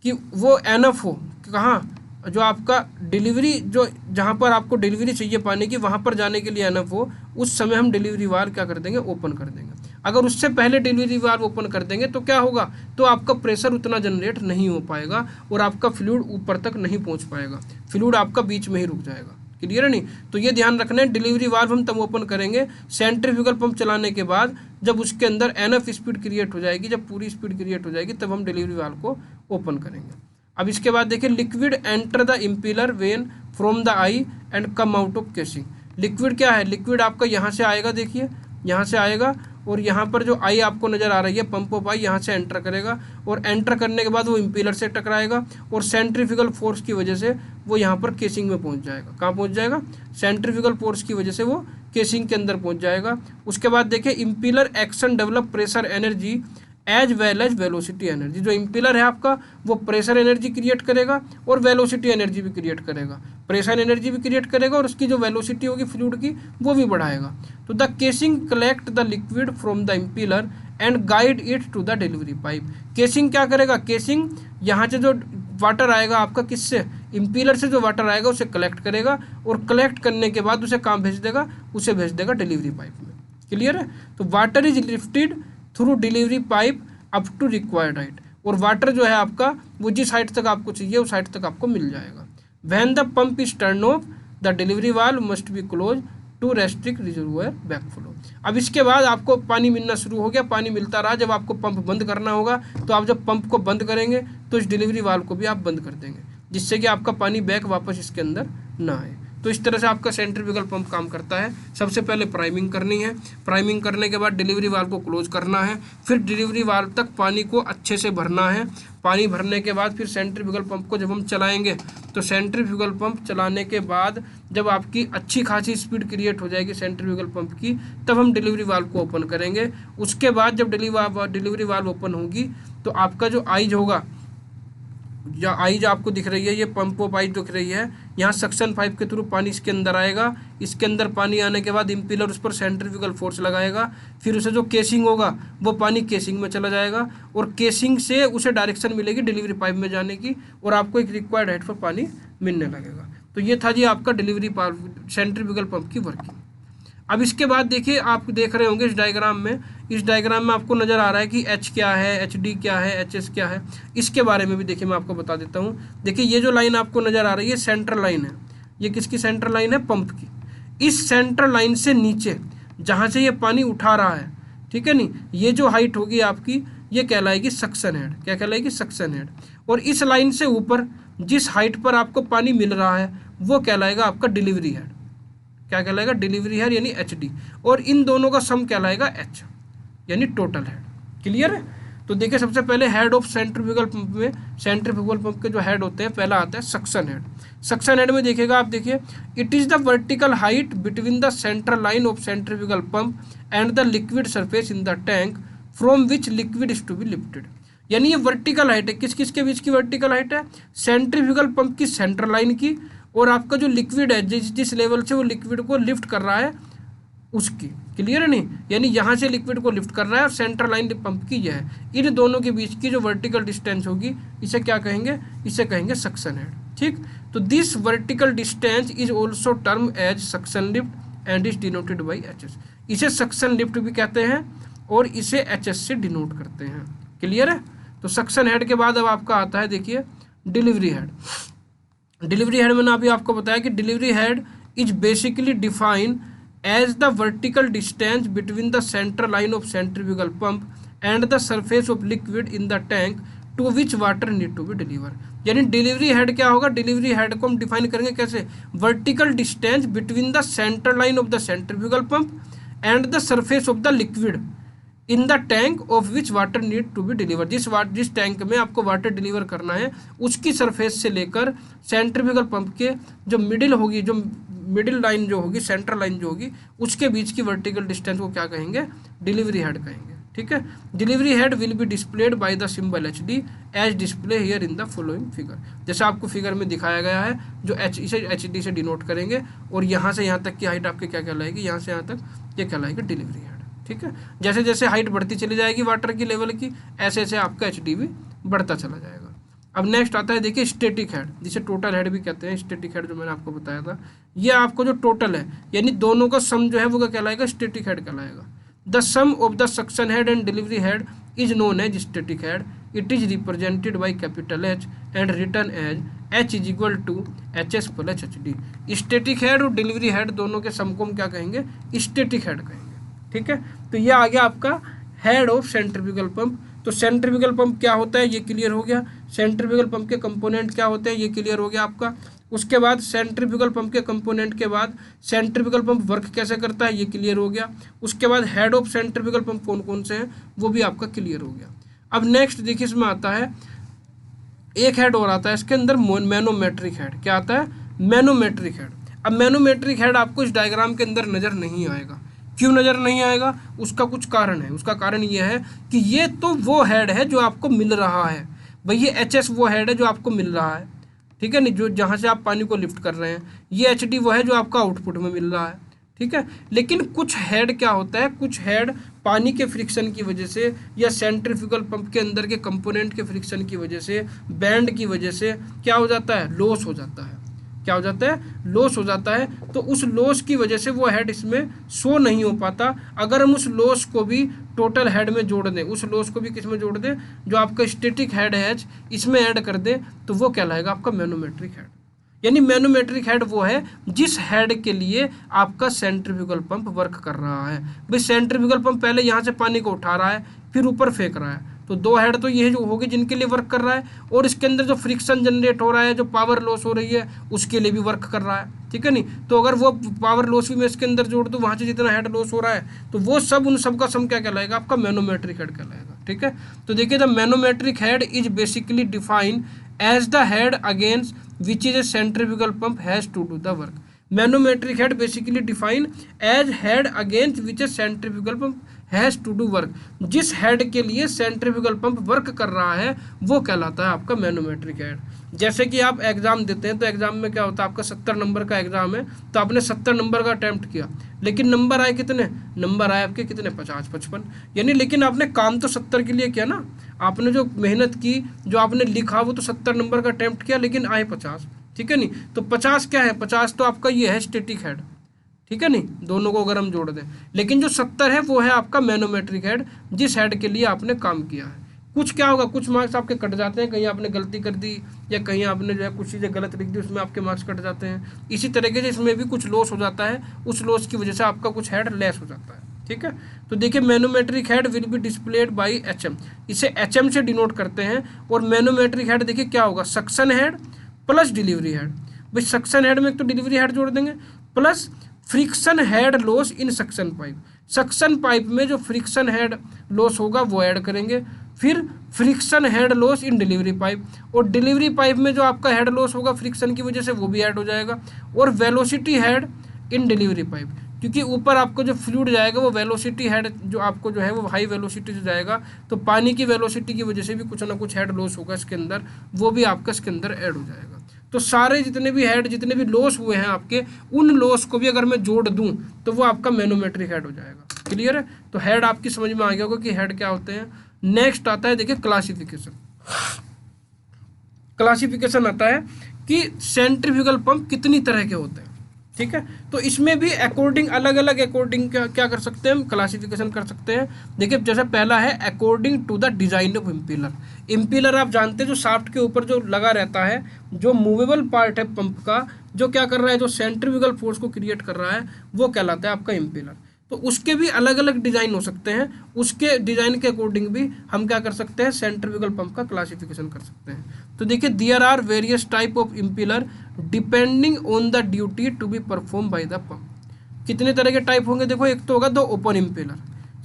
कि वो एनफ हो, कहाँ, जो आपका डिलीवरी, जो जहाँ पर आपको डिलीवरी चाहिए पानी की, वहाँ पर जाने के लिए एनफ हो, उस समय हम डिलीवरी वाल्व क्या कर देंगे, ओपन कर देंगे। अगर उससे पहले डिलीवरी वाल्व ओपन कर देंगे तो क्या होगा, तो आपका प्रेशर उतना जनरेट नहीं हो पाएगा और आपका फ्लूइड ऊपर तक नहीं पहुँच पाएगा, फ्लूइड आपका बीच में ही रुक जाएगा। क्लियर है नहीं। तो ये ध्यान रखना है, डिलीवरी वाल्व हम तब ओपन करेंगे सेंट्रीफ्यूगल पंप चलाने के बाद, जब उसके अंदर एनफ स्पीड क्रिएट हो जाएगी, जब पूरी स्पीड क्रिएट हो जाएगी तब हम डिलीवरी वाल्व को ओपन करेंगे। अब इसके बाद देखिए, liquid enter the impeller vane from the eye and come out of casing. Liquid क्या है, लिक्विड आपका यहाँ से आएगा, देखिए यहाँ से आएगा और यहाँ पर जो आई आपको नज़र आ रही है, पंप ऑफ आई, यहाँ से एंटर करेगा और एंटर करने के बाद वो इम्पीलर से टकराएगा और सेंट्रीफ्यूगल फोर्स की वजह से वो यहाँ पर केसिंग में पहुँच जाएगा। कहाँ पहुँच जाएगा, सेंट्रीफ्यूगल फोर्स की वजह से वो केसिंग के अंदर पहुँच जाएगा। उसके बाद देखिए, impeller action develop pressure energy as well as velocity energy. जो इम्पीलर है आपका वो प्रेशर एनर्जी क्रिएट करेगा और वेलोसिटी एनर्जी भी क्रिएट करेगा, प्रेशर एनर्जी भी क्रिएट करेगा और उसकी जो वेलोसिटी होगी फ्लूइड की वो भी बढ़ाएगा। तो the casing collect the liquid from the impeller and guide it to the delivery pipe. Casing क्या करेगा, केसिंग यहाँ से जो वाटर आएगा आपका, किससे, इम्पीलर से जो वाटर आएगा उसे कलेक्ट करेगा और कलेक्ट करने के बाद उसे कहाँ भेज देगा, उसे भेज देगा डिलीवरी पाइप में। क्लियर है। तो water is lifted through delivery pipe up to required height, और वाटर जो है आपका वो जिस हाइट तक आपको चाहिए उस हाइट तक आपको मिल जाएगा। When the pump is turn off the delivery valve must be close to restrict reservoir backflow. अब इसके बाद आपको पानी मिलना शुरू हो गया, पानी मिलता रहा। जब आपको पंप बंद करना होगा तो आप जब पंप को बंद करेंगे तो इस डिलीवरी वाल्व को भी आप बंद कर देंगे, जिससे कि आपका पानी बैक वापस इसके अंदर ना आए। तो इस तरह से आपका सेंट्रीफ्यूगल पंप काम करता है। सबसे पहले प्राइमिंग करनी है, प्राइमिंग करने के बाद डिलीवरी वाल्व को क्लोज करना है, फिर डिलीवरी वाल्व तक पानी को अच्छे से भरना है। पानी भरने के बाद फिर सेंट्रीफ्यूगल पंप को जब हम चलाएंगे तो सेंट्रीफ्यूगल पंप चलाने के बाद जब आपकी अच्छी खासी स्पीड क्रिएट हो जाएगी सेंट्रीफ्यूगल पंप की, तब हम डिलीवरी वाल्व को ओपन करेंगे। उसके बाद जब डिलीवरी वाल्व ओपन होगी तो आपका जो आइज होगा, या आई जो आपको दिख रही है, ये पंप ऑफ आई दिख रही है, यहाँ सक्शन पाइप के थ्रू पानी इसके अंदर आएगा। इसके अंदर पानी आने के बाद इम्पीलर उस पर सेंट्रीफ्यूगल फोर्स लगाएगा, फिर उसे जो केसिंग होगा वो पानी केसिंग में चला जाएगा और केसिंग से उसे डायरेक्शन मिलेगी डिलीवरी पाइप में जाने की और आपको एक रिक्वायर्ड हाइट पर पानी मिलने लगेगा। तो ये था जी आपका डिलीवरी पाइप सेंट्रीफ्यूगल पंप की वर्किंग। अब इसके बाद देखिए, आप देख रहे होंगे इस डायग्राम में आपको नज़र आ रहा है कि एच क्या है, एच डी क्या है, एच एस क्या है। इसके बारे में भी देखिए मैं आपको बता देता हूँ। देखिए ये जो लाइन आपको नज़र आ रही है सेंट्रल लाइन है, ये किसकी सेंट्रल लाइन है, पंप की। इस सेंट्रल लाइन से नीचे जहाँ से ये पानी उठा रहा है, ठीक है नहीं, ये जो हाइट होगी आपकी ये कहलाएगी सक्शन हेड। क्या कहलाएगी? Suction head. और इस लाइन से ऊपर जिस हाइट पर आपको पानी मिल रहा है वो कहलाएगा आपका डिलीवरी हेड। क्या कहलाएगा? डिलीवरी हेड यानी एचडी। और इन दोनों का सम कहलाएगा एच यानी टोटल हेड। क्लियर है? तो देखिए सबसे पहले हेड ऑफ सेंट्रीफ्यूगल पंप में, सेंट्रीफ्यूगल पंप के जो हेड होते हैं पहला आता है सक्शन हेड। सक्शन हेड में देखिएगा आप, देखिए it is the vertical height between the central line of centrifugal pump and the liquid surface in the tank from which liquid is to be lifted. यानी ये वर्टिकल हाइट है, किस किस के बीच की वर्टिकल हाइट है? सेंट्रीफ्यूगल पंप की central line की और आपका जो लिक्विड है जिस लेवल से वो लिक्विड को लिफ्ट कर रहा है उसकी। क्लियर है नहीं? यानी यहाँ से लिक्विड को लिफ्ट कर रहा है और सेंट्रल लाइन पंप की यह है, इन दोनों के बीच की जो वर्टिकल डिस्टेंस होगी इसे क्या कहेंगे? इसे कहेंगे सक्शन हेड। ठीक, तो this vertical distance is also term as suction lift and is denoted by H S. इसे सक्शन लिफ्ट भी कहते हैं और इसे एच एस से डिनोट करते हैं। क्लियर है? तो सक्शन हेड के बाद अब आपका आता है देखिए डिलीवरी हेड। डिलीवरी हेड मैंने अभी आपको बताया कि delivery head is basically define as the vertical distance between the central line of centrifugal pump and the surface of liquid in the tank to which water need to be deliver. यानी delivery head क्या होगा? Delivery head को हम define करेंगे कैसे? Vertical distance between the central line of the centrifugal pump and the surface of the liquid in the tank of which water need to be deliver. जिस tank में आपको water deliver करना है उसकी सरफेस से लेकर सेंट्रीफ्यूगल पंप के जो मिडिल होगी, जो मिडिल लाइन जो होगी, सेंट्रल लाइन जो होगी, उसके बीच की वर्टिकल डिस्टेंस को क्या कहेंगे? डिलीवरी हेड कहेंगे। ठीक है, delivery head will be displayed by the symbol H D as display here in the following figure. जैसा आपको फिगर में दिखाया गया है, जो इसे एच डी से डिनोट करेंगे और यहाँ से यहाँ तक की हाइट आपकी क्या कहलाएगी? यहाँ से यहाँ तक ये कहलाएगी डिलीवरी हेड। ठीक है, जैसे जैसे हाइट बढ़ती चली जाएगी वाटर की लेवल की, ऐसे ऐसे आपका एच डी भी बढ़ता चला जाएगा। अब नेक्स्ट आता है देखिए स्टैटिक हेड, जिसे टोटल हेड भी कहते हैं। स्टैटिक हेड जो मैंने आपको बताया था, ये आपको जो टोटल है यानी दोनों का सम जो है वो क्या कहलाएगा? स्टैटिक हेड कहलाएगा। The sum of the suction head and delivery head is known as static head. It is represented by capital H and written as H is equal to H S plus H D. Static head और delivery head दोनों के सम को हम क्या कहेंगे? Static head कहेंगे। ठीक है, तो ये आ गया आपका हेड ऑफ सेंट्रीफ्यूगल पंप। तो सेंट्रीफ्यूगल पंप क्या होता है ये क्लियर हो गया। सेंट्रीफ्यूगल पंप के कंपोनेंट क्या होते हैं ये क्लियर हो गया आपका। उसके बाद सेंट्रीफ्यूगल पंप के कंपोनेंट के बाद सेंट्रीफ्यूगल पंप वर्क कैसे करता है ये क्लियर हो गया। उसके बाद हेड ऑफ सेंट्रीफ्यूगल पंप कौन कौन से हैं वो भी आपका क्लियर हो गया। अब नेक्स्ट देखिए इसमें आता है एक हेड और आता है इसके अंदर, मैनोमेट्रिक हेड। क्या आता है? Manometric head. अब मैनोमेट्रिक हेड आपको इस डायग्राम के अंदर नजर नहीं आएगा। क्यों नजर नहीं आएगा? उसका कुछ कारण है। उसका कारण ये है कि ये तो वो हेड है जो आपको मिल रहा है भाई, ये एच एस वो हेड है जो आपको मिल रहा है। ठीक है नहीं, जो जहाँ से आप पानी को लिफ्ट कर रहे हैं। ये एच डी वो है जो आपका आउटपुट में मिल रहा है। ठीक है, लेकिन कुछ हेड क्या होता है, कुछ हेड पानी के फ्रिक्शन की वजह से या सेंट्रीफ्यूगल पंप के अंदर के कंपोनेंट के फ्रिक्शन की वजह से, बैंड की वजह से क्या हो जाता है? लॉस हो जाता है। क्या हो जाता है? लॉस हो जाता है। तो उस लॉस की वजह से वो हेड इसमें शो नहीं हो पाता। अगर हम उस लॉस को भी टोटल हेड में जोड़ दें, उस लॉस को भी किस में जोड़ दें? जो आपका स्टैटिक हेड है इसमें ऐड कर दें, तो वो कहलाएगा आपका मैनोमेट्रिक हेड। यानी मैनोमेट्रिक हेड वो है जिस हेड के लिए आपका सेंट्रीफ्यूगल पंप वर्क कर रहा है। भाई सेंट्रीफ्यूगल पंप पहले यहाँ से पानी को उठा रहा है फिर ऊपर फेंक रहा है, तो दो हेड तो ये जो होगी जिनके लिए वर्क कर रहा है, और इसके अंदर जो फ्रिक्शन जनरेट हो रहा है, जो पावर लॉस हो रही है, उसके लिए भी वर्क कर रहा है। ठीक है नहीं, तो अगर वो पावर लॉस भी मैं इसके अंदर जोड़ दूँ, वहाँ से जितना हेड लॉस हो रहा है, तो वो सब उन सब का सम क्या कहलाएगा? आपका मैनोमेट्रिक हेड कहलाएगा। ठीक है, तो देखिए the manometric head is basically define as the head against which is a centrifugal pump has to do the work. Manometric head basically define as head against which a centrifugal pump has to do work. जिस head के लिए centrifugal pump work कर रहा है वो कहलाता है आपका मैनोमेट्रिक हेड। जैसे कि आप एग्जाम देते हैं तो एग्जाम में क्या होता है, आपका 70 नंबर का एग्जाम है, तो आपने 70 नंबर का अटैम्प्ट किया, लेकिन नंबर आए कितने? नंबर आए आपके कितने? 50-55। यानी लेकिन आपने काम तो 70 के लिए किया ना, आपने जो मेहनत की, जो आपने लिखा, वो तो 70 नंबर का अटैम्प्ट किया, लेकिन आए 50। ठीक है नहीं, तो 50 क्या है? 50 तो आपका ये है स्टैटिक हेड। ठीक है नहीं, दोनों को अगर हम जोड़ दें, लेकिन जो 70 है वो है आपका मैनोमेट्रिक हेड, जिस हेड के लिए आपने काम किया है। कुछ क्या होगा, कुछ मार्क्स आपके कट जाते हैं, कहीं आपने गलती कर दी या कहीं आपने जो है कुछ चीज़ें गलत लिख दी, उसमें आपके मार्क्स कट जाते हैं। इसी तरीके से इसमें भी कुछ लॉस हो जाता है, उस लॉस की वजह से आपका कुछ हेड लेस हो जाता है। ठीक है, तो देखिए manometric head will be displayed by HM, इसे HM से डिनोट करते हैं। और मैनोमेट्रिक हेड देखिए क्या होगा, suction head plus delivery head. भाई सक्शन हेड में एक तो डिलीवरी हेड जोड़ देंगे, plus friction head loss in suction pipe, suction pipe में जो फ्रिक्शन हेड लॉस होगा वो ऐड करेंगे। फिर friction head loss in delivery pipe, और डिलीवरी पाइप में जो आपका हेड लॉस होगा फ्रिक्शन की वजह से वो भी ऐड हो जाएगा। और velocity head in delivery pipe, क्योंकि ऊपर आपको जो फ्लूइड जाएगा वो वेलोसिटी हेड जो आपको जो है वो हाई वेलोसिटी से जाएगा, तो पानी की वेलोसिटी की वजह से भी कुछ ना कुछ हेड लॉस होगा इसके अंदर, वो भी आपका इसके अंदर ऐड हो जाएगा। तो सारे जितने भी हेड जितने भी लॉस हुए हैं आपके, उन लॉस को भी अगर मैं जोड़ दूं तो वो आपका मैनोमेट्रिक हेड हो जाएगा। क्लियर है, तो हेड आपकी समझ में आ गया होगा कि हेड क्या होते हैं। नेक्स्ट आता है देखिए क्लासिफिकेशन। क्लासिफिकेशन आता है कि सेंट्रीफ्यूगल पंप कितनी तरह के होते हैं। ठीक है, तो इसमें भी अकॉर्डिंग अलग अलग अकॉर्डिंग क्या कर सकते हैं हम, क्लासिफिकेशन कर सकते हैं। देखिए जैसे पहला है according to the design of impeller. Impeller आप जानते हैं जो शाफ्ट के ऊपर जो लगा रहता है, जो मूवेबल पार्ट है पंप का, जो क्या कर रहा है, जो सेंट्रीफ्यूगल फोर्स को क्रिएट कर रहा है, वो कहलाता है आपका इम्पीलर। तो उसके भी अलग अलग डिजाइन हो सकते हैं, उसके डिजाइन के अकॉर्डिंग भी हम क्या कर सकते हैं, सेंट्रीफ्यूगल पंप का क्लासिफिकेशन कर सकते हैं। तो देखिए there are various type of impeller depending on the duty to be perform by the pump. कितने तरह के टाइप होंगे, देखो एक तो होगा द ओपन इम्पीलर,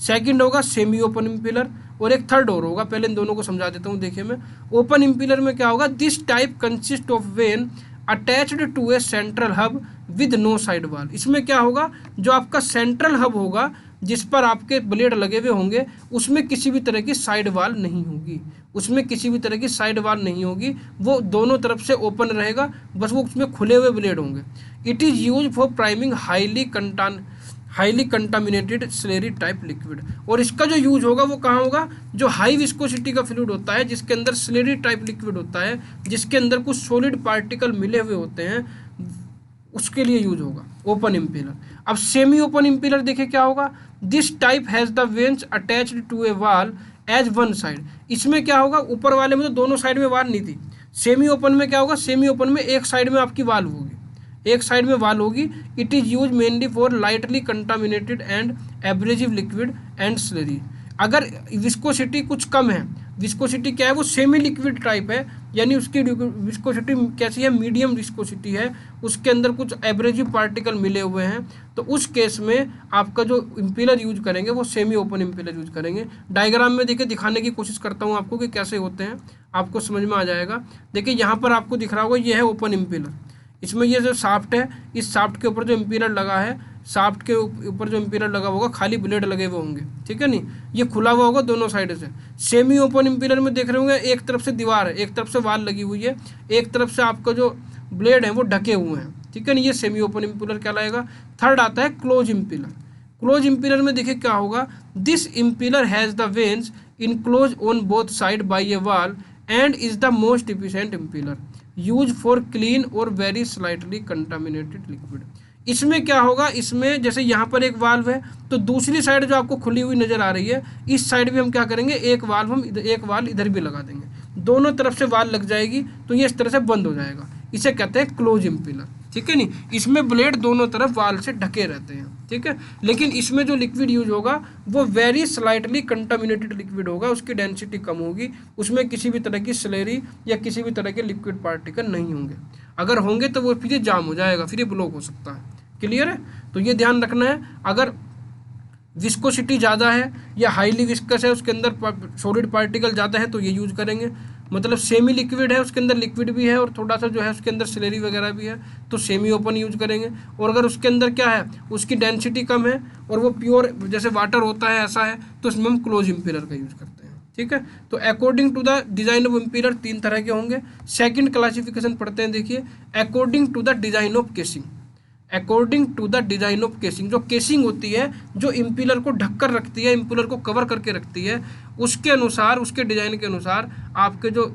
सेकंड होगा सेमी ओपन इम्पीलर, और एक थर्ड और होगा। पहले इन दोनों को समझा देता हूँ। देखिए मैं ओपन इम्पीलर में क्या होगा, this type consist of vane attached to a central hub with no side wall. इसमें क्या होगा, जो आपका सेंट्रल हब होगा जिस पर आपके ब्लेड लगे हुए होंगे, उसमें किसी भी तरह की साइड वाल नहीं होगी, उसमें किसी भी तरह की साइड वाल नहीं होगी, वो दोनों तरफ से ओपन रहेगा, बस वो उसमें खुले हुए ब्लेड होंगे। It is use for priming highly contaminated slurry type liquid. और इसका जो यूज होगा वो कहाँ होगा, जो हाई विस्कोसिटी का फ्लूइड होता है, जिसके अंदर स्लेरी टाइप लिक्विड होता है, जिसके अंदर कुछ सॉलिड पार्टिकल मिले हुए होते हैं, उसके लिए यूज होगा ओपन इम्पीलर। अब सेमी ओपन इम्पीलर देखें क्या होगा, this type has the vanes attached to a wall edge one side. इसमें क्या होगा, ऊपर वाले में तो दोनों साइड में वाल नहीं थी, सेमी ओपन में क्या होगा, सेमी ओपन में एक साइड में आपकी वाल होगी, एक साइड में वाल होगी। It is use mainly for lightly contaminated and abrasive liquid and slurry. अगर विस्कोसिटी कुछ कम है, विस्कोसिटी क्या है, वो सेमी लिक्विड टाइप है, यानी उसकी विस्कोसिटी कैसी है, मीडियम विस्कोसिटी है, उसके अंदर कुछ एब्रेजिव पार्टिकल मिले हुए हैं, तो उस केस में आपका जो इम्पीलर यूज करेंगे वो सेमी ओपन इम्पीलर यूज करेंगे। डायग्राम में देखिए दिखाने की कोशिश करता हूँ आपको कि कैसे होते हैं, आपको समझ में आ जाएगा। देखिए यहाँ पर आपको दिख रहा होगा ये है ओपन इम्पीलर, इसमें ये जो शाफ्ट है, इस शाफ्ट के ऊपर जो इम्पीलर लगा है, शाफ्ट के ऊपर जो इम्पीलर लगा होगा खाली ब्लेड लगे हुए होंगे, ठीक है नहीं, ये खुला हुआ होगा दोनों साइड से। सेमी ओपन इम्पीलर में देख रहे होंगे एक तरफ से दीवार है, एक तरफ से वाल लगी हुई है, एक तरफ से आपका जो ब्लेड है वो ढके हुए हैं, ठीक है नहीं, ये सेमी ओपन इम्पीलर कहलाएगा। थर्ड आता है क्लोज इम्पीलर। क्लोज इम्पीलर में देखिए क्या होगा, this impeller has the vanes enclose on both side by a wall and is the most efficient impeller use for clean और वेरी स्लाइटली कंटामिनेटेड लिक्विड। इसमें क्या होगा, इसमें जैसे यहाँ पर एक वाल्व है, तो दूसरी साइड जो आपको खुली हुई नजर आ रही है, इस साइड भी हम क्या करेंगे, एक वाल्व हम एक वाल इधर भी लगा देंगे, दोनों तरफ से वाल लग जाएगी, तो ये इस तरह से बंद हो जाएगा, इसे कहते हैं क्लोज इम्पीलर, ठीक है नहीं। इसमें ब्लेड दोनों तरफ वाल से ढके रहते हैं, ठीक है। लेकिन इसमें जो लिक्विड यूज होगा वो वेरी स्लाइटली कंटामिनेटेड लिक्विड होगा, उसकी डेंसिटी कम होगी, उसमें किसी भी तरह की स्लेरी या किसी भी तरह के लिक्विड पार्टिकल नहीं होंगे, अगर होंगे तो वो फिर ये जाम हो जाएगा, फिर ये ब्लॉक हो सकता है। क्लियर है, तो ये ध्यान रखना है। अगर विस्कोसिटी ज़्यादा है या हाईली विस्कस है, उसके अंदर सॉलिड पार्टिकल ज़्यादा है, तो ये यूज करेंगे। मतलब सेमी लिक्विड है, उसके अंदर लिक्विड भी है और थोड़ा सा जो है उसके अंदर स्लेरी वगैरह भी है, तो सेमी ओपन यूज करेंगे। और अगर उसके अंदर क्या है, उसकी डेंसिटी कम है और वो प्योर जैसे वाटर होता है ऐसा है, तो इसमें हम क्लोज इम्पीलर का यूज करते हैं, ठीक है। तो according to the design of impeller तीन तरह के होंगे। सेकंड क्लासिफिकेशन पढ़ते हैं, देखिए according to the design of casing. According to the design of casing, जो केसिंग होती है जो इम्पीलर को ढककर रखती है, इम्पीलर को कवर करके रखती है, उसके अनुसार, उसके डिजाइन के अनुसार आपके जो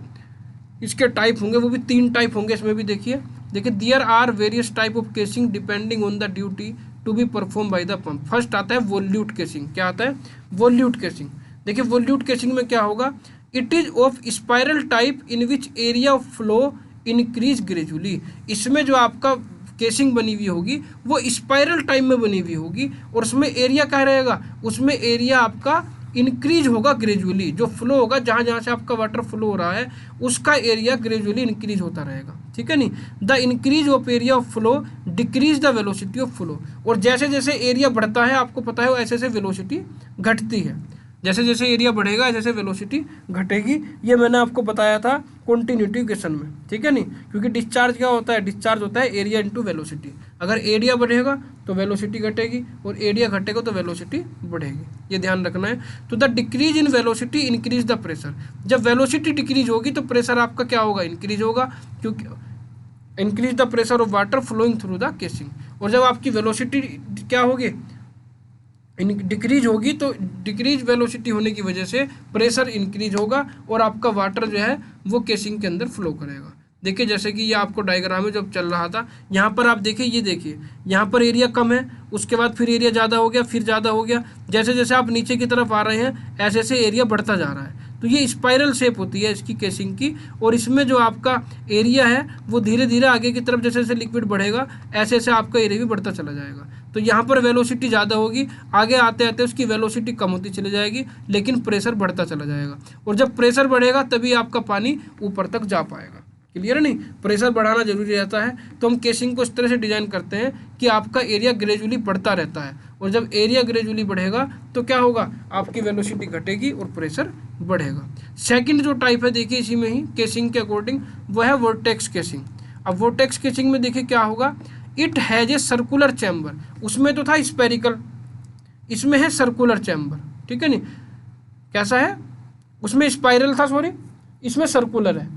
इसके टाइप होंगे वो भी तीन टाइप होंगे। इसमें भी देखिए there are various type of casing depending on the duty to be perform by the pump. First आता है वोल्यूट केसिंग। क्या आता है, वोल्यूट केसिंग। देखिए वोल्यूट केसिंग में क्या होगा, it is of spiral type in which area of flow increase gradually. इसमें जो आपका केसिंग बनी हुई होगी वो स्पाइरल टाइप में बनी हुई होगी और उसमें एरिया क्या रहेगा, उसमें एरिया आपका इंक्रीज होगा ग्रेजुअली। जो फ्लो होगा, जहाँ जहाँ से आपका वाटर फ्लो हो रहा है उसका एरिया ग्रेजुअली इंक्रीज होता रहेगा, ठीक है नहीं। The increase of area of flow decrease the velocity of flow. और जैसे जैसे एरिया बढ़ता है, आपको पता है, ऐसे ऐसे वेलोसिटी घटती है। जैसे जैसे एरिया बढ़ेगा ऐसे ऐसे वेलोसिटी घटेगी। ये मैंने आपको बताया था कॉन्टिन्यूटी इक्वेशन में, ठीक है नहीं। क्योंकि डिस्चार्ज क्या होता है, डिस्चार्ज होता है एरिया इंटू वेलोसिटी। अगर एरिया बढ़ेगा तो वेलोसिटी घटेगी और एरिया घटेगा तो वेलोसिटी बढ़ेगी, ये ध्यान रखना है। तो the decrease in velocity increase the pressure. जब वेलोसिटी डिक्रीज होगी तो प्रेशर आपका क्या होगा, इंक्रीज होगा, क्योंकि increase the pressure of water flowing through the casing. और जब आपकी वेलोसिटी क्या होगी, डिक्रीज होगी, तो डिक्रीज वेलोसिटी होने की वजह से प्रेशर इंक्रीज होगा और आपका वाटर जो है वो केसिंग के अंदर फ्लो करेगा। देखिए जैसे कि ये आपको डायग्राम में जब चल रहा था, यहाँ पर आप देखिए, ये देखिए यहाँ पर एरिया कम है, उसके बाद फिर एरिया ज़्यादा हो गया, फिर ज़्यादा हो गया। जैसे जैसे आप नीचे की तरफ आ रहे हैं ऐसे ऐसे एरिया बढ़ता जा रहा है। तो ये स्पाइरल शेप होती है इसकी केसिंग की। और इसमें जो आपका एरिया है वो धीरे धीरे आगे की तरफ जैसे जैसे लिक्विड बढ़ेगा ऐसे ऐसे आपका एरिया भी बढ़ता चला जाएगा। तो यहाँ पर वेलोसिटी ज़्यादा होगी, आगे आते आते उसकी वेलोसिटी कम होती चली जाएगी, लेकिन प्रेशर बढ़ता चला जाएगा। और जब प्रेशर बढ़ेगा तभी आपका पानी ऊपर तक जा पाएगा। क्लियर है नहीं, प्रेशर बढ़ाना जरूरी रहता है। तो हम केसिंग को इस तरह से डिजाइन करते हैं कि आपका एरिया ग्रेजुअली बढ़ता रहता है। और जब एरिया ग्रेजुअली बढ़ेगा तो क्या होगा, आपकी वेलोसिटी घटेगी और प्रेशर बढ़ेगा। सेकंड जो टाइप है देखिए इसी में ही केसिंग के अकॉर्डिंग, वो है वोर्टेक्स केसिंग। अब वोर्टेक्स केसिंग में देखिए क्या होगा, it has a circular chamber. उसमें तो था स्पेरिकल, इसमें है सर्कुलर चैम्बर, ठीक है नहीं। कैसा है, उसमें स्पाइरल था, सॉरी, इसमें सर्कुलर है।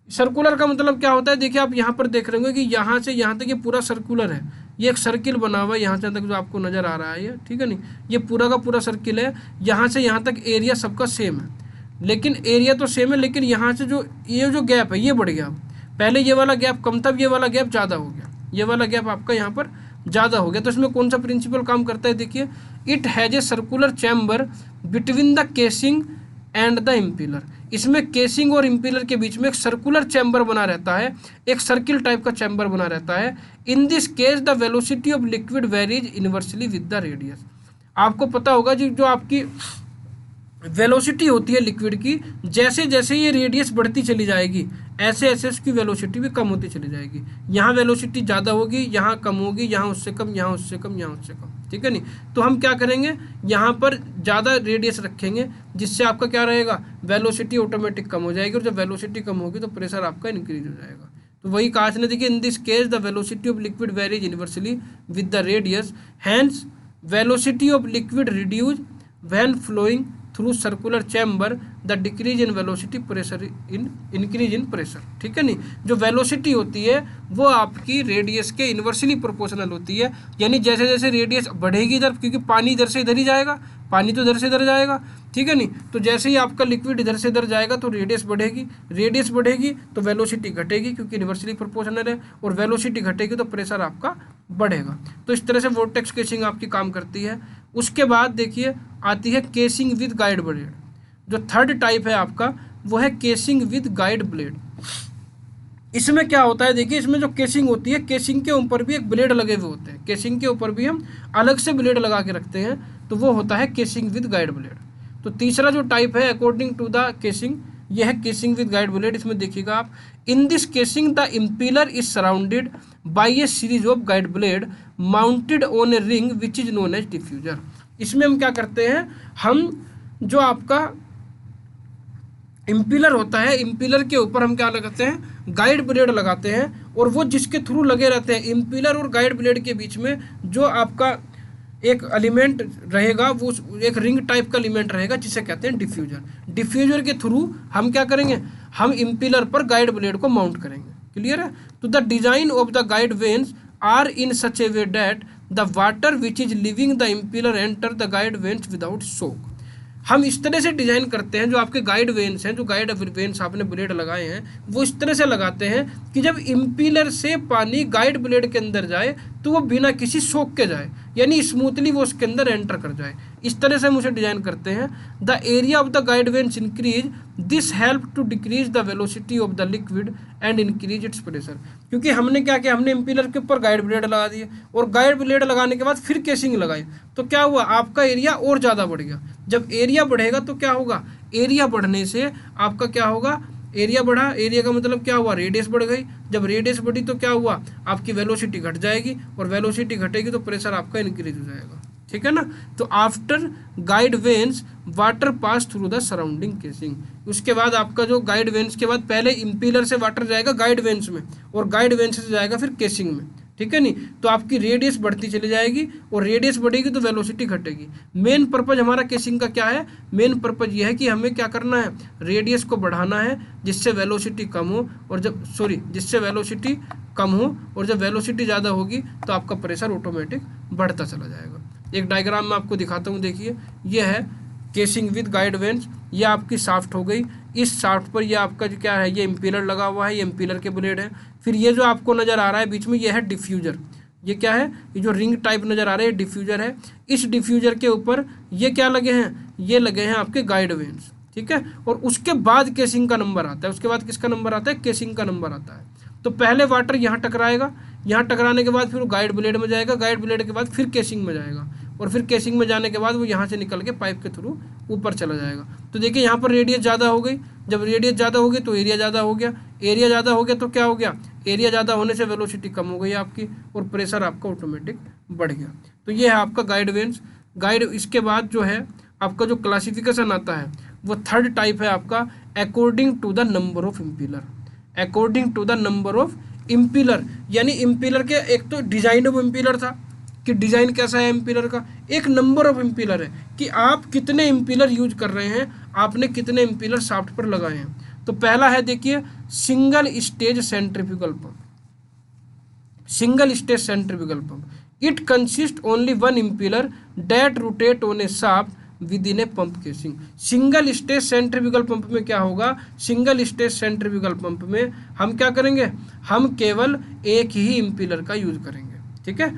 सर्कुलर का मतलब क्या होता है, देखिए आप यहाँ पर देख रहे होंगे कि यहाँ से यहाँ तक ये पूरा सर्कुलर है। ये एक सर्किल बना हुआ है यहाँ से तक जो आपको नज़र आ रहा है ये, ठीक है नहीं। ये पूरा का पूरा सर्किल है, यहाँ से यहाँ तक एरिया सबका सेम है, लेकिन एरिया तो सेम है, लेकिन यहाँ से जो ये जो गैप है ये बढ़ गया। पहले ये वाला गैप कम था, ये वाला गैप ज़्यादा हो गया, ये वाला गैप आपका यहाँ पर ज़्यादा हो गया। तो इसमें कौन सा प्रिंसिपल काम करता है, देखिए, it has a circular chamber between the casing and the impeller. इसमें केसिंग और इम्पिलर के बीच में एक सर्कुलर चैम्बर बना रहता है, एक सर्किल टाइप का चैम्बर बना रहता है। इन this case the velocity of liquid varies inversely with the radius. आपको पता होगा जी, जो आपकी वेलोसिटी होती है लिक्विड की, जैसे जैसे ये रेडियस बढ़ती चली जाएगी ऐसे ऐसे इसकी वेलोसिटी भी कम होती चली जाएगी। यहाँ वेलोसिटी ज़्यादा होगी, यहाँ कम होगी, यहाँ उससे कम, यहाँ उससे कम, यहाँ उससे कम, ठीक है नहीं। तो हम क्या करेंगे, यहाँ पर ज़्यादा रेडियस रखेंगे, जिससे आपका क्या रहेगा, वेलोसिटी ऑटोमेटिक कम हो जाएगी। और जब वेलोसिटी कम होगी तो प्रेशर आपका इंक्रीज हो जाएगा। तो वही कहा ने, देखिए, in this case the velocity of liquid varies inversely with the radius, hence velocity of liquid reduce when flowing through circular chamber, the decrease in velocity pressure in increase in pressure, ठीक है नहीं। जो velocity होती है वो आपकी radius के inversely proportional होती है, यानी जैसे जैसे रेडियस बढ़ेगी इधर, क्योंकि पानी इधर से इधर ही जाएगा, पानी तो इधर से इधर जाएगा, ठीक है नहीं। तो जैसे ही आपका लिक्विड इधर से इधर जाएगा तो रेडियस बढ़ेगी, रेडियस बढ़ेगी तो वेलोसिटी घटेगी, क्योंकि इन्वर्सली प्रोपोर्शनल है, और वेलोसिटी घटेगी तो प्रेशर आपका बढ़ेगा। तो इस तरह से वोर्टेक्स केसिंग आपकी काम करती है। उसके बाद देखिए आती है केसिंग विद गाइड ब्लेड। जो थर्ड टाइप है आपका वो है केसिंग विद गाइड ब्लेड। इसमें क्या होता है, देखिए, इसमें जो केसिंग होती है, केसिंग के ऊपर भी एक ब्लेड लगे हुए होते हैं, केसिंग के ऊपर भी हम अलग से ब्लेड लगा के रखते हैं, तो वो होता है केसिंग विद गाइड ब्लेड। तो तीसरा जो टाइप है अकॉर्डिंग टू द केसिंग, ये है केसिंग विद गाइड ब्लेड। इसमें देखिएगा आप, in this casing the impeller is surrounded by a series of guide blade mounted on a ring which is known as diffuser. इसमें हम क्या करते हैं, हम जो आपका इम्पिलर होता है, इम्पिलर के ऊपर हम क्या लगाते हैं, गाइड ब्लेड लगाते हैं, और वो जिसके थ्रू लगे रहते हैं, इम्पिलर और गाइड ब्लेड के बीच में जो आपका एक एलिमेंट रहेगा, वो एक रिंग टाइप का एलिमेंट रहेगा जिसे कहते हैं डिफ्यूजर। डिफ्यूजर के थ्रू हम क्या करेंगे, हम इम्पिलर पर गाइड ब्लेड को माउंट करेंगे। क्लियर है। तो the design of the guide vanes are in such a way that the water which is leaving the impeller enter the guide vanes without shock. हम इस तरह से डिजाइन करते हैं, जो आपके गाइड वेन्स हैं, जो गाइड वेन्स आपने ब्लेड लगाए हैं, वो इस तरह से लगाते हैं कि जब इम्पिलर से पानी गाइड ब्लेड के अंदर जाए तो वो बिना किसी शॉक के जाए, यानी स्मूथली वो उसके अंदर एंटर कर जाए। इस तरह से हम उसे डिजाइन करते हैं। The area of the guide vanes increase, this help to decrease the velocity of the liquid and increase its pressure. क्योंकि हमने क्या किया, हमने इम्पीलर के ऊपर गाइड ब्लेड लगा दिए और गाइड ब्लेड लगाने के बाद फिर केसिंग लगाई, तो क्या हुआ, आपका एरिया और ज़्यादा बढ़ गया। जब एरिया बढ़ेगा तो क्या होगा, एरिया बढ़ने से आपका क्या होगा, एरिया बढ़ा, एरिया का मतलब क्या हुआ, रेडियस बढ़ गई। जब रेडियस बढ़ी तो क्या हुआ, आपकी वेलोसिटी घट जाएगी और वेलोसिटी घटेगी तो प्रेशर आपका इंक्रीज हो जाएगा। ठीक है ना। तो after guide veins water pass through the surrounding casing, उसके बाद आपका जो गाइड वेन्स के बाद पहले इम्पीलर से वाटर जाएगा गाइड वेन्स में और गाइड वेन्स से जाएगा फिर केसिंग में। ठीक है नहीं, तो आपकी रेडियस बढ़ती चली जाएगी और रेडियस बढ़ेगी तो वेलोसिटी घटेगी। मेन पर्पज हमारा केसिंग का क्या है, मेन पर्पज ये है कि हमें क्या करना है, रेडियस को बढ़ाना है जिससे वेलोसिटी कम हो, और जिससे वेलोसिटी कम हो, और जब वेलोसिटी ज़्यादा होगी तो आपका प्रेशर ऑटोमेटिक बढ़ता चला जाएगा। एक डायग्राम में आपको दिखाता हूँ, देखिए ये है केसिंग विद गाइड वेन्स, ये आपकी शाफ्ट हो गई। इस शाफ्ट पर ये आपका जो क्या है, ये इम्पीलर लगा हुआ है, ये इम्पीलर के ब्लेड है। फिर ये जो आपको नज़र आ रहा है बीच में, ये है डिफ्यूजर। ये क्या है, ये जो रिंग टाइप नज़र आ रहा है ये डिफ्यूजर है। इस डिफ्यूजर के ऊपर ये क्या लगे हैं, ये लगे हैं आपके गाइड वेन्स। ठीक है, और उसके बाद केसिंग का नंबर आता है। उसके बाद किसका नंबर आता है, केसिंग का नंबर आता है। तो पहले वाटर यहाँ टकराएगा, यहाँ टकराने के बाद फिर वो गाइड ब्लेड में जाएगा, गाइड ब्लेड के बाद फिर केसिंग में जाएगा, और फिर केसिंग में जाने के बाद वो यहाँ से निकल के पाइप के थ्रू ऊपर चला जाएगा। तो देखिए यहाँ पर रेडियस ज़्यादा हो गई, जब रेडियस ज़्यादा हो गई तो एरिया ज़्यादा हो गया, एरिया ज़्यादा हो गया तो क्या हो गया, एरिया ज़्यादा होने से वेलोसिटी कम हो गई आपकी और प्रेशर आपका ऑटोमेटिक बढ़ गया। तो ये है आपका गाइड वेन्स। गाइड, इसके बाद जो है आपका जो क्लासिफिकेशन आता है वो थर्ड टाइप है आपका, according to the number of impeller. According to the number of impeller, यानी इम्पीलर के एक तो डिजाइन ऑफ इम्पीलर था कि डिजाइन कैसा है इम्पीलर का, एक नंबर ऑफ इम्पीलर है कि आप कितने इम्पीलर यूज कर रहे हैं, आपने कितने इम्पीलर शाफ्ट पर लगाए हैं। तो पहला है देखिए single stage centrifugal pump. Single stage centrifugal pump, it consist only one impeller that rotate on a shaft within a pump casing. Single stage centrifugal pump में क्या होगा, सिंगल स्टेज सेंट्रीफ्यूगल पंप में हम क्या करेंगे, हम केवल एक ही इम्पीलर का यूज करेंगे। ठीक है,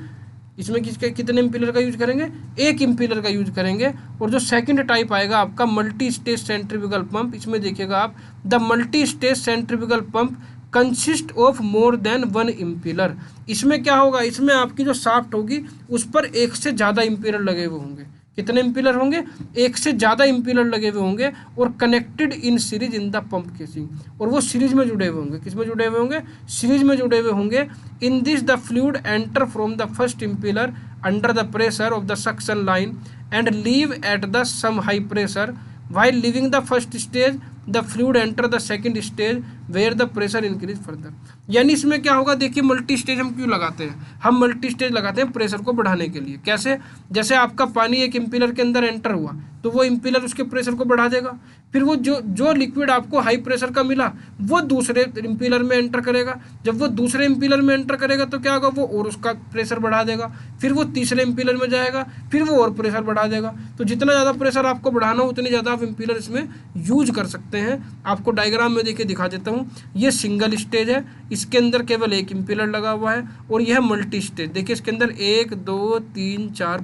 इसमें कितने इम्पीलर का यूज करेंगे, एक इम्पीलर का यूज करेंगे। और जो सेकंड टाइप आएगा आपका मल्टी स्टेज सेंट्रीफ्यूगल पंप, इसमें देखिएगा आप, the multi stage centrifugal pump consist of more than one impeller. इसमें क्या होगा, इसमें आपकी जो शाफ्ट होगी उस पर एक से ज़्यादा इम्पीलर लगे हुए होंगे। कितने इम्पीलर होंगे, एक से ज़्यादा इम्पीलर लगे हुए होंगे और connected in series in the pump casing, और वो सीरीज में जुड़े हुए होंगे। किस में जुड़े हुए होंगे, सीरीज में जुड़े हुए होंगे। In this the fluid enter from the first impeller under the pressure of the suction line and leave at the same high pressure, while leaving the first stage the fluid enter the second stage where the pressure increase further। यानी इसमें क्या होगा, देखिए multi stage हम क्यों लगाते हैं, हम मल्टी स्टेज लगाते हैं प्रेशर को बढ़ाने के लिए। कैसे, जैसे आपका पानी एक इम्पीलर के अंदर एंटर हुआ तो वो इम्पीलर उसके प्रेशर को बढ़ा देगा, फिर वो जो लिक्विड आपको हाई प्रेशर का मिला वो दूसरे इम्पीलर में एंटर करेगा। जब वो दूसरे इम्पीलर में एंटर करेगा तो क्या होगा, वो और उसका प्रेशर बढ़ा देगा, फिर वो तीसरे इम्पीलर में जाएगा, फिर वो और प्रेशर बढ़ा देगा। तो जितना ज़्यादा प्रेशर आपको बढ़ाना हो उतनी ज़्यादा आप इम्पीलर इसमें यूज कर सकते हैं। आपको डायग्राम में देखिए दिखा देता हूँ, ये सिंगल स्टेज है, इसके अंदर केवल एक इम्पीलर लगा हुआ है, और यह है मल्टी स्टेज। देखिए इसके अंदर 1 2 3 4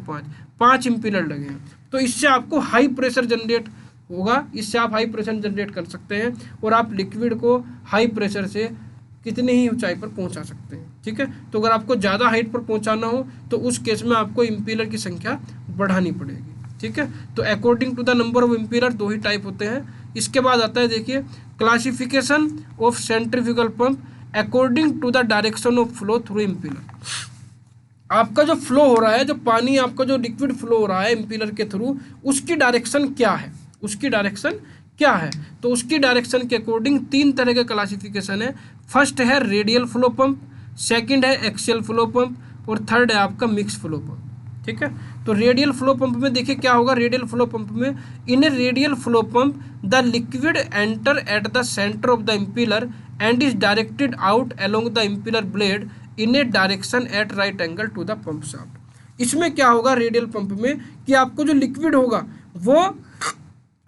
5 इम्पीलर लगे हैं। तो इससे आपको हाई प्रेशर जनरेट होगा, इससे आप हाई प्रेशर जनरेट कर सकते हैं और आप लिक्विड को हाई प्रेशर से कितनी ही ऊंचाई पर पहुंचा सकते हैं। ठीक है, तो अगर आपको ज़्यादा हाइट पर पहुंचाना हो तो उस केस में आपको इम्पीलर की संख्या बढ़ानी पड़ेगी। ठीक है, तो according to the number of impeller दो ही टाइप होते हैं। इसके बाद आता है देखिए classification of centrifugal pump according to the direction of flow through impeller. आपका जो फ्लो हो रहा है, जो पानी आपका जो लिक्विड फ्लो हो रहा है इम्पीलर के थ्रू, उसकी डायरेक्शन क्या है, उसकी डायरेक्शन क्या है। तो उसकी डायरेक्शन के अकॉर्डिंग 3 तरह के क्लासिफिकेशन है। फर्स्ट है रेडियल फ्लो पंप, सेकंड है एक्सियल फ्लो पंप, और थर्ड है आपका मिक्स फ्लो पंप। ठीक है, तो रेडियल फ्लो पंप में देखिए क्या होगा, रेडियल फ्लो पंप में, in a radial flow pump the liquid enter at the centre of the impeller and is directed out along the impeller blade in a direction at right angle to the pump shaft. इसमें क्या होगा radial pump में कि आपको जो liquid होगा वो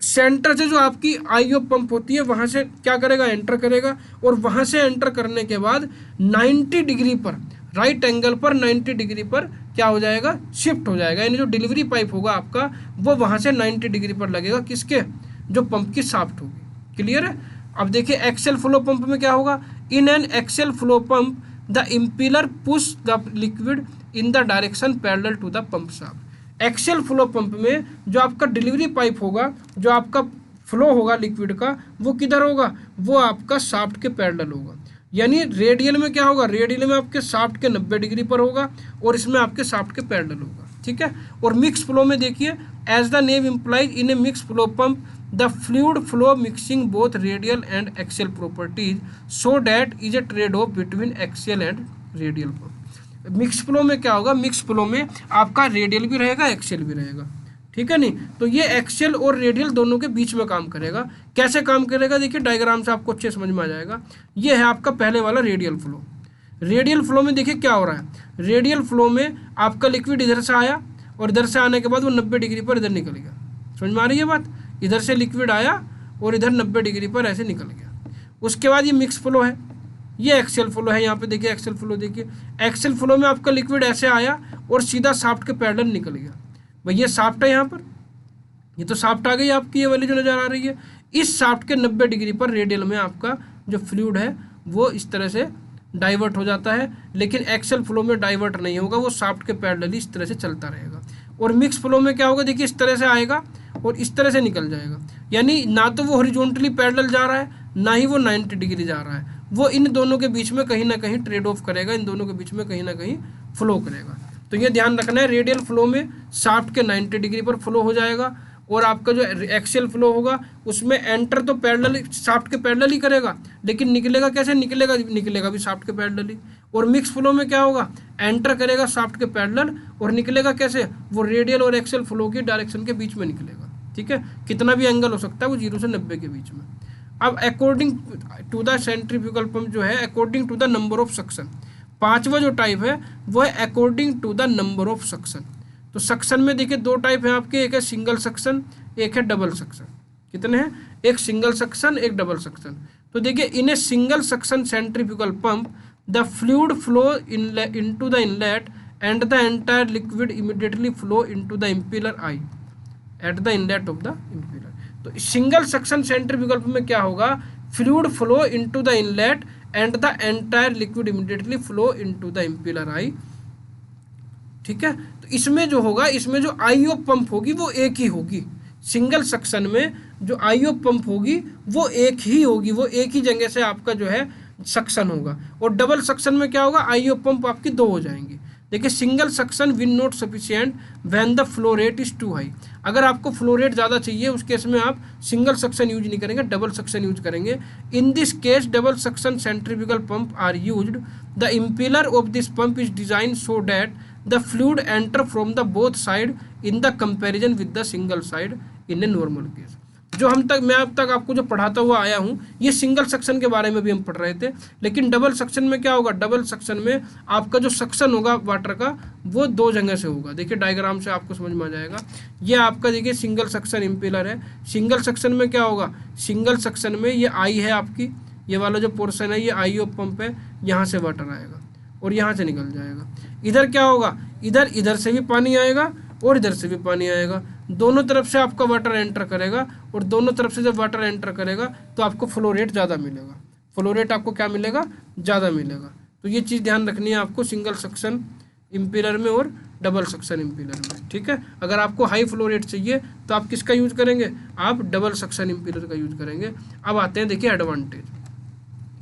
centre से जो आपकी आई ऑफ पंप होती है वहां से क्या करेगा, एंटर करेगा, और वहां से एंटर करने के बाद 90 डिग्री पर, राइट एंगल पर 90 डिग्री पर क्या हो जाएगा, शिफ्ट हो जाएगा। यानी जो डिलीवरी पाइप होगा आपका वो वहाँ से 90 डिग्री पर लगेगा, किसके, जो पंप की शाफ्ट होगी। क्लियर है। अब देखिए एक्सेल फ्लो पंप में क्या होगा, in an axial flow pump the impeller push the liquid in the direction parallel to the pump shaft. Axial flow pump में जो आपका डिलीवरी पाइप होगा, जो आपका फ्लो होगा लिक्विड का, वो किधर होगा, वो आपका शाफ्ट के पैरेलल होगा। यानी रेडियल में क्या होगा, रेडियल में आपके शाफ्ट के 90 डिग्री पर होगा और इसमें आपके शाफ्ट के पैरेलल होगा। ठीक है। और मिक्स फ्लो में देखिए, as the name implies in a mix flow pump the fluid flow mixing both radial and axial properties so that is a trade off between axial and radial pump. Mix flow में क्या होगा, mix flow में आपका radial भी रहेगा, axial भी रहेगा। ठीक है नहीं, तो ये एक्सियल और रेडियल दोनों के बीच में काम करेगा। कैसे काम करेगा, देखिए डायग्राम से आपको अच्छे समझ में आ जाएगा। ये है आपका पहले वाला रेडियल फ्लो। रेडियल फ्लो में देखिए क्या हो रहा है, रेडियल फ्लो में आपका लिक्विड इधर से आया और इधर से आने के बाद वो 90 डिग्री पर इधर निकल गया। समझ में आ रही है बात, इधर से लिक्विड आया और इधर 90 डिग्री पर ऐसे निकल गया। उसके बाद ये मिक्स फ्लो है, ये एक्सेल फ्लो है। यहाँ पे देखिए एक्सेल फ्लो, देखिए एक्सेल फ्लो में आपका लिक्विड ऐसे आया और सीधा शाफ्ट के पैरेलल निकल गया। भाई ये शाफ्ट है, यहाँ पर ये तो शाफ्ट आ गई आपकी, ये वाली जो नज़र आ रही है। इस शाफ्ट के 90 डिग्री पर रेडियल में आपका जो फ्लूइड है वो इस तरह से डाइवर्ट हो जाता है, लेकिन एक्सेल फ्लो में डाइवर्ट नहीं होगा, वो शाफ्ट के पैरेलल इस तरह से चलता रहेगा। और मिक्स फ्लो में क्या होगा, देखिए इस तरह से आएगा और इस तरह से निकल जाएगा। यानी ना तो वो हॉरिजॉन्टली पैरेलल जा रहा है, ना ही वो 90 डिग्री जा रहा है, वो इन दोनों के बीच में कहीं ना कहीं ट्रेड ऑफ करेगा, इन दोनों के बीच में कहीं ना कहीं फ्लो करेगा। तो ये ध्यान रखना है, रेडियल फ्लो में शाफ्ट के 90 डिग्री पर फ्लो हो जाएगा और आपका जो एक्सियल फ्लो होगा उसमें एंटर तो पैरेलल शाफ्ट के पैरेलल ही करेगा, लेकिन निकलेगा कैसे, निकलेगा भी शाफ्ट के पैरेलल ही। और मिक्स फ्लो में क्या होगा, एंटर करेगा शाफ्ट के पैरेलल और निकलेगा कैसे, वो रेडियल और एक्सियल फ्लो की डायरेक्शन के बीच में निकलेगा। ठीक है, कितना भी एंगल हो सकता है, वो 0 से 90 के बीच में। अब according to the centrifugal pump जो है, according to the number of suction, पांचवा जो टाइप है वो है according to the number of suction. तो सक्शन में देखिए दो टाइप हैं आपके, एक है सिंगल सक्शन, एक है डबल सक्शन। कितने हैं, एक सिंगल सक्शन, एक डबल सक्शन। तो देखिए in a single suction centrifugal pump the fluid flow into the inlet end the entire liquid immediately flow into the impeller eye at the inlet of the impeller. तो single suction centrifugal pump में क्या होगा, fluid flow into the inlet end the entire liquid immediately flow into the impeller eye. ठीक है, तो इसमें जो होगा, इसमें जो आईओ पंप होगी वो एक ही होगी। सिंगल सक्शन में जो आईओ पंप होगी वो एक ही होगी, वो एक ही जगह से आपका जो है सक्शन होगा। और डबल सक्शन में क्या होगा, आईओ पंप आपकी दो हो जाएंगी। देखिए single suction will not sufficient when the flow rate is too high. अगर आपको फ्लो रेट ज़्यादा चाहिए उस केस में आप सिंगल सक्शन यूज नहीं करेंगे, डबल सक्शन यूज करेंगे। In this case double suction centrifugal pump are used. The impeller of this pump is design so that the fluid enter from the both side in the comparison with the single side in a normal case. जो मैं अब तक आपको जो पढ़ाता हुआ आया हूँ, ये सिंगल सक्शन के बारे में भी हम पढ़ रहे थे। लेकिन डबल सक्शन में क्या होगा, डबल सक्शन में आपका जो सक्शन होगा वाटर का वो दो जगह से होगा। देखिए डायग्राम से आपको समझ में आ जाएगा। ये आपका देखिए सिंगल सक्शन इम्पीलर है। सिंगल सक्शन में क्या होगा, सिंगल सक्शन में ये आई है आपकी, ये वाला जो पोर्शन है ये आई ऑफ पंप है, यहाँ से वाटर आएगा और यहाँ से निकल जाएगा। इधर क्या होगा, इधर से भी पानी आएगा और इधर से भी पानी आएगा, दोनों तरफ से आपका वाटर एंटर करेगा। और दोनों तरफ से जब वाटर एंटर करेगा तो आपको फ्लो रेट ज़्यादा मिलेगा, फ्लो रेट आपको क्या मिलेगा, ज़्यादा मिलेगा। तो ये चीज़ ध्यान रखनी है आपको सिंगल सक्शन इम्पीलर में और डबल सक्शन इम्पीलर में। ठीक है, अगर आपको हाई फ्लो रेट चाहिए तो आप किसका यूज करेंगे, आप डबल सक्शन इम्पीलर का यूज करेंगे। अब आते हैं देखिए एडवांटेज,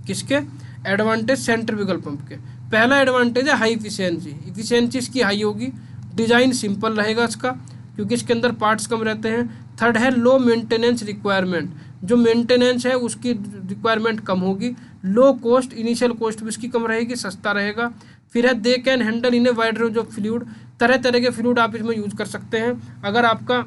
किसके, एडवांटेज सेंट्रीफ्यूगल पंप के। पहला एडवांटेज है हाई इफिशियंसी, इफिशियंसी इसकी हाई होगी। डिज़ाइन सिंपल रहेगा इसका क्योंकि इसके अंदर पार्ट्स कम रहते हैं। थर्ड है लो मेंटेनेंस रिक्वायरमेंट, जो मेंटेनेंस है उसकी रिक्वायरमेंट कम होगी। लो कॉस्ट, इनिशियल कॉस्ट भी इसकी कम रहेगी, सस्ता रहेगा। फिर है they can handle in a wide range of fluid, तरह तरह के फ्लूइड आप इसमें यूज़ कर सकते हैं। अगर आपका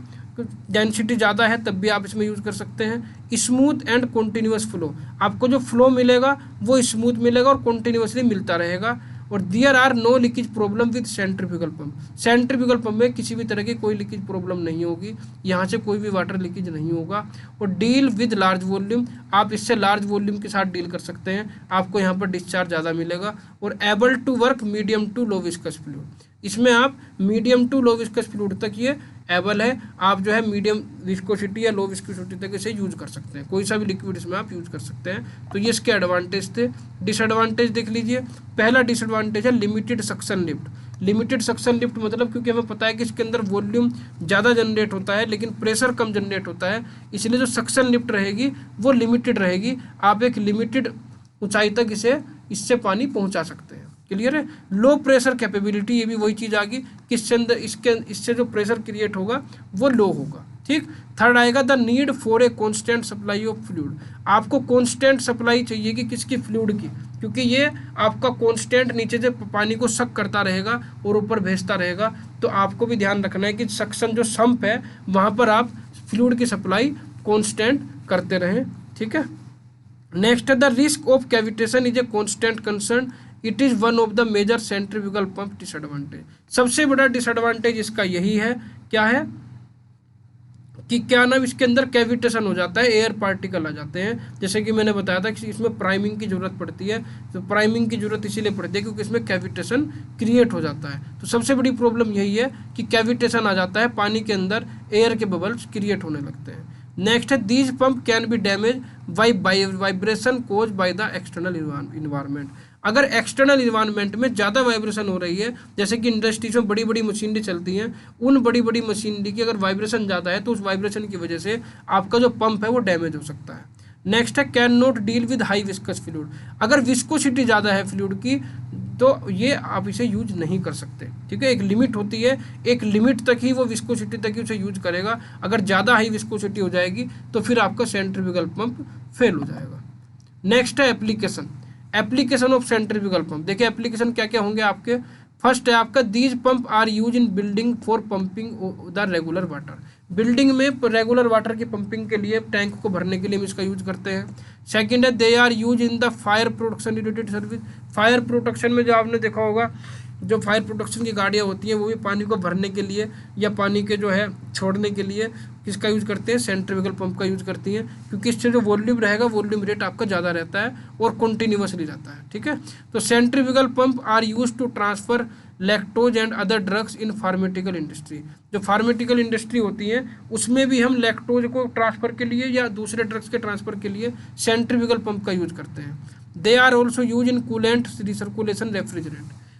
डेंसिटी ज़्यादा है तब भी आप इसमें यूज़ कर सकते हैं। स्मूथ एंड कॉन्टीन्यूअस फ्लो, आपको जो फ्लो मिलेगा वो स्मूथ मिलेगा और कॉन्टीन्यूअसली मिलता रहेगा। और there are no leakage problem with centrifugal pump. Centrifugal pump में किसी भी तरह की कोई लीकेज प्रॉब्लम नहीं होगी, यहाँ से कोई भी वाटर लीकेज नहीं होगा। और डील विद लार्ज वॉल्यूम, आप इससे लार्ज वॉल्यूम के साथ डील कर सकते हैं, आपको यहाँ पर डिस्चार्ज ज़्यादा मिलेगा। और able to work medium to low viscous fluid, इसमें आप medium to low viscous fluid तक ये एबल है, आप जो है मीडियम विस्कोसिटी या लो विस्कोसिटी तक इसे यूज कर सकते हैं, कोई सा भी लिक्विड इसमें आप यूज कर सकते हैं। तो ये इसके एडवांटेज थे। डिसएडवांटेज देख लीजिए। पहला डिसएडवांटेज है limited suction lift. Limited suction lift मतलब क्योंकि हमें पता है कि इसके अंदर वॉल्यूम ज़्यादा जनरेट होता है लेकिन प्रेशर कम जनरेट होता है, इसलिए जो सक्शन लिफ्ट रहेगी वो लिमिटेड रहेगी, आप एक लिमिटेड ऊंचाई तक इससे पानी पहुंचा सकते हैं। क्लियर है। लो प्रेशर कैपेबिलिटी, ये भी वही चीज़ आ गई कि इससे जो प्रेशर क्रिएट होगा वो लो होगा। ठीक। थर्ड आएगा the need for a constant supply of fluid, आपको कांस्टेंट सप्लाई चाहिए कि किसकी, फ्लूइड की, क्योंकि ये आपका कांस्टेंट नीचे से पानी को सक करता रहेगा और ऊपर भेजता रहेगा। तो आपको भी ध्यान रखना है कि सक्शन जो सम्प है वहाँ पर आप फ्लूइड की सप्लाई कांस्टेंट करते रहें। ठीक है। Next the risk of cavitation is a constant concern, it is one of the major centrifugal pump disadvantage. सबसे बड़ा डिसएडवांटेज इसका यही है, क्या है कि क्या नाम, इसके अंदर कैविटेशन हो जाता है, एयर पार्टिकल आ जाते हैं। जैसे कि मैंने बताया था कि इसमें प्राइमिंग की जरूरत पड़ती है, तो प्राइमिंग की जरूरत इसीलिए पड़ती है क्योंकि इसमें कैविटेशन क्रिएट हो जाता है। तो सबसे बड़ी प्रॉब्लम यही है कि कैविटेशन आ जाता है, पानी के अंदर एयर के बबल्स क्रिएट होने लगते हैं। नेक्स्ट है these pump can be damage by vibration cause by the external environment. अगर एक्सटर्नल इन्वायरमेंट में ज़्यादा वाइब्रेशन हो रही है, जैसे कि इंडस्ट्रीज में बड़ी बड़ी मशीनरी चलती हैं, उन बड़ी बड़ी मशीनरी की अगर वाइब्रेशन ज़्यादा है तो उस वाइब्रेशन की वजह से आपका जो पंप है वो डैमेज हो सकता है। नेक्स्ट है can not deal with high viscous fluid, अगर विस्कोसिटी ज़्यादा है फ्लूइड की तो ये आप इसे यूज नहीं कर सकते। ठीक है। एक लिमिट होती है, एक लिमिट तक ही वो विस्कोसिटी तक ही उसे यूज करेगा, अगर ज़्यादा हाई विस्कोसिटी हो जाएगी तो फिर आपका सेंट्रीफ्यूगल पंप फेल हो जाएगा। नेक्स्ट है एप्लीकेशन ऑफ सेंट्रीफ्यूगल पंप। देखिए एप्लीकेशन क्या क्या होंगे आपके। फर्स्ट है आपका these pump are use in building for pumping the regular water, building में रेगुलर वाटर की पंपिंग के लिए, टैंक को भरने के लिए हम इसका यूज करते हैं। सेकंड है they are use in the fire protection related service, fire protection में जो आपने देखा होगा जो फायर प्रोटेक्शन की गाड़ियाँ होती हैं वो भी पानी को भरने के लिए या पानी के जो है छोड़ने के लिए किसका यूज़ करते हैं, सेंट्रीफ्यूगल पंप का यूज़ करती हैं, क्योंकि इससे जो वॉल्यूम रहेगा वॉल्यूम रेट आपका ज़्यादा रहता है और कंटिन्यूसली रहता है। ठीक है। तो centrifugal pump are use to transfer lactose and other drugs in pharmaceutical industry, जो फार्मेटिकल इंडस्ट्री होती है उसमें भी हम लैक्टोज को ट्रांसफ़र के लिए या दूसरे ड्रग्स के ट्रांसफ़र के लिए सेंट्रीफ्यूगल पंप का यूज़ करते हैं। They are also use in coolant recirculation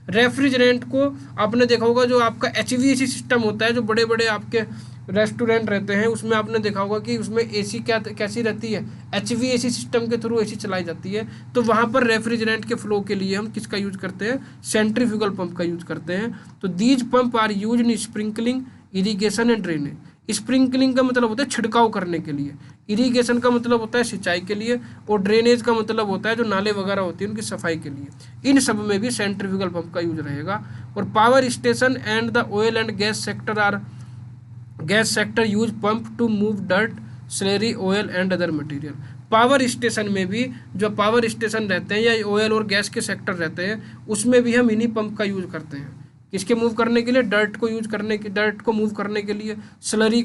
refrigerant को आपने देखा होगा, जो आपका HVAC सिस्टम होता है, जो बड़े बड़े आपके रेस्टोरेंट रहते हैं उसमें आपने देखा होगा कि उसमें AC कैसी रहती है, HVAC सिस्टम के थ्रू AC चलाई जाती है। तो वहाँ पर रेफ्रिजरेंट के फ्लो के लिए हम किसका यूज करते हैं, सेंट्रीफ्यूगल पंप का यूज करते हैं। तो these pump are use in sprinkling, irrigation and drainage. Sprinkling का मतलब होता है छिड़काव करने के लिए, इरीगेशन का मतलब होता है सिंचाई के लिए, और ड्रेनेज का मतलब होता है जो नाले वगैरह होती है उनकी सफाई के लिए। इन सब में भी सेंट्रीफ्यूगल पंप का यूज रहेगा। और power station and the oil and gas sector use pump to move dirt, slurry, oil and other material. Power station में भी जो पावर स्टेशन रहते हैं या ऑयल और गैस के सेक्टर रहते हैं उसमें भी हम इन्हीं पंप का यूज करते हैं, किसके मूव करने के लिए, डर्ट को मूव करने के लिए, स्लरी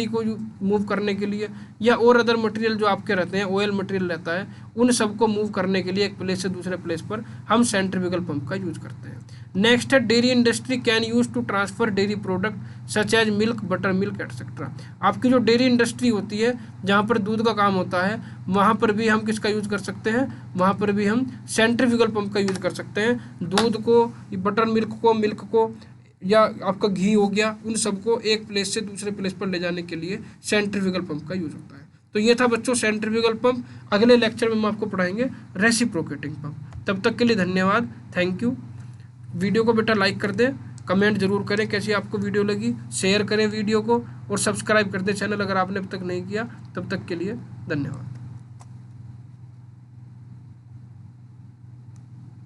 को मूव करने के लिए, या और अदर मटेरियल जो आपके रहते हैं, ऑयल मटेरियल रहता है, उन सबको मूव करने के लिए एक प्लेस से दूसरे प्लेस पर हम सेंट्रीफ्यूगल पंप का यूज करते हैं। नेक्स्ट है dairy industry can use to transfer dairy product such as milk, butter milk etcetera. आपकी जो डेयरी इंडस्ट्री होती है जहाँ पर दूध का काम होता है वहाँ पर भी हम किसका यूज कर सकते हैं, वहाँ पर भी हम सेंट्रीफ्यूगल पंप का यूज कर सकते हैं। दूध को, बटर मिल्क को या आपका घी हो गया, उन सबको एक प्लेस से दूसरे प्लेस पर ले जाने के लिए सेंट्रीफ्यूगल पंप का यूज होता है। तो ये था बच्चों सेंट्रीफ्यूगल पंप। अगले लेक्चर में हम आपको पढ़ाएंगे रेसिप्रोकेटिंग पंप। तब तक के लिए धन्यवाद, थैंक यू। वीडियो को बेटा लाइक कर दें, कमेंट जरूर करें कैसी आपको वीडियो लगी, शेयर करें वीडियो को और सब्सक्राइब कर दें चैनल अगर आपने अब तक नहीं किया। तब तक के लिए धन्यवाद।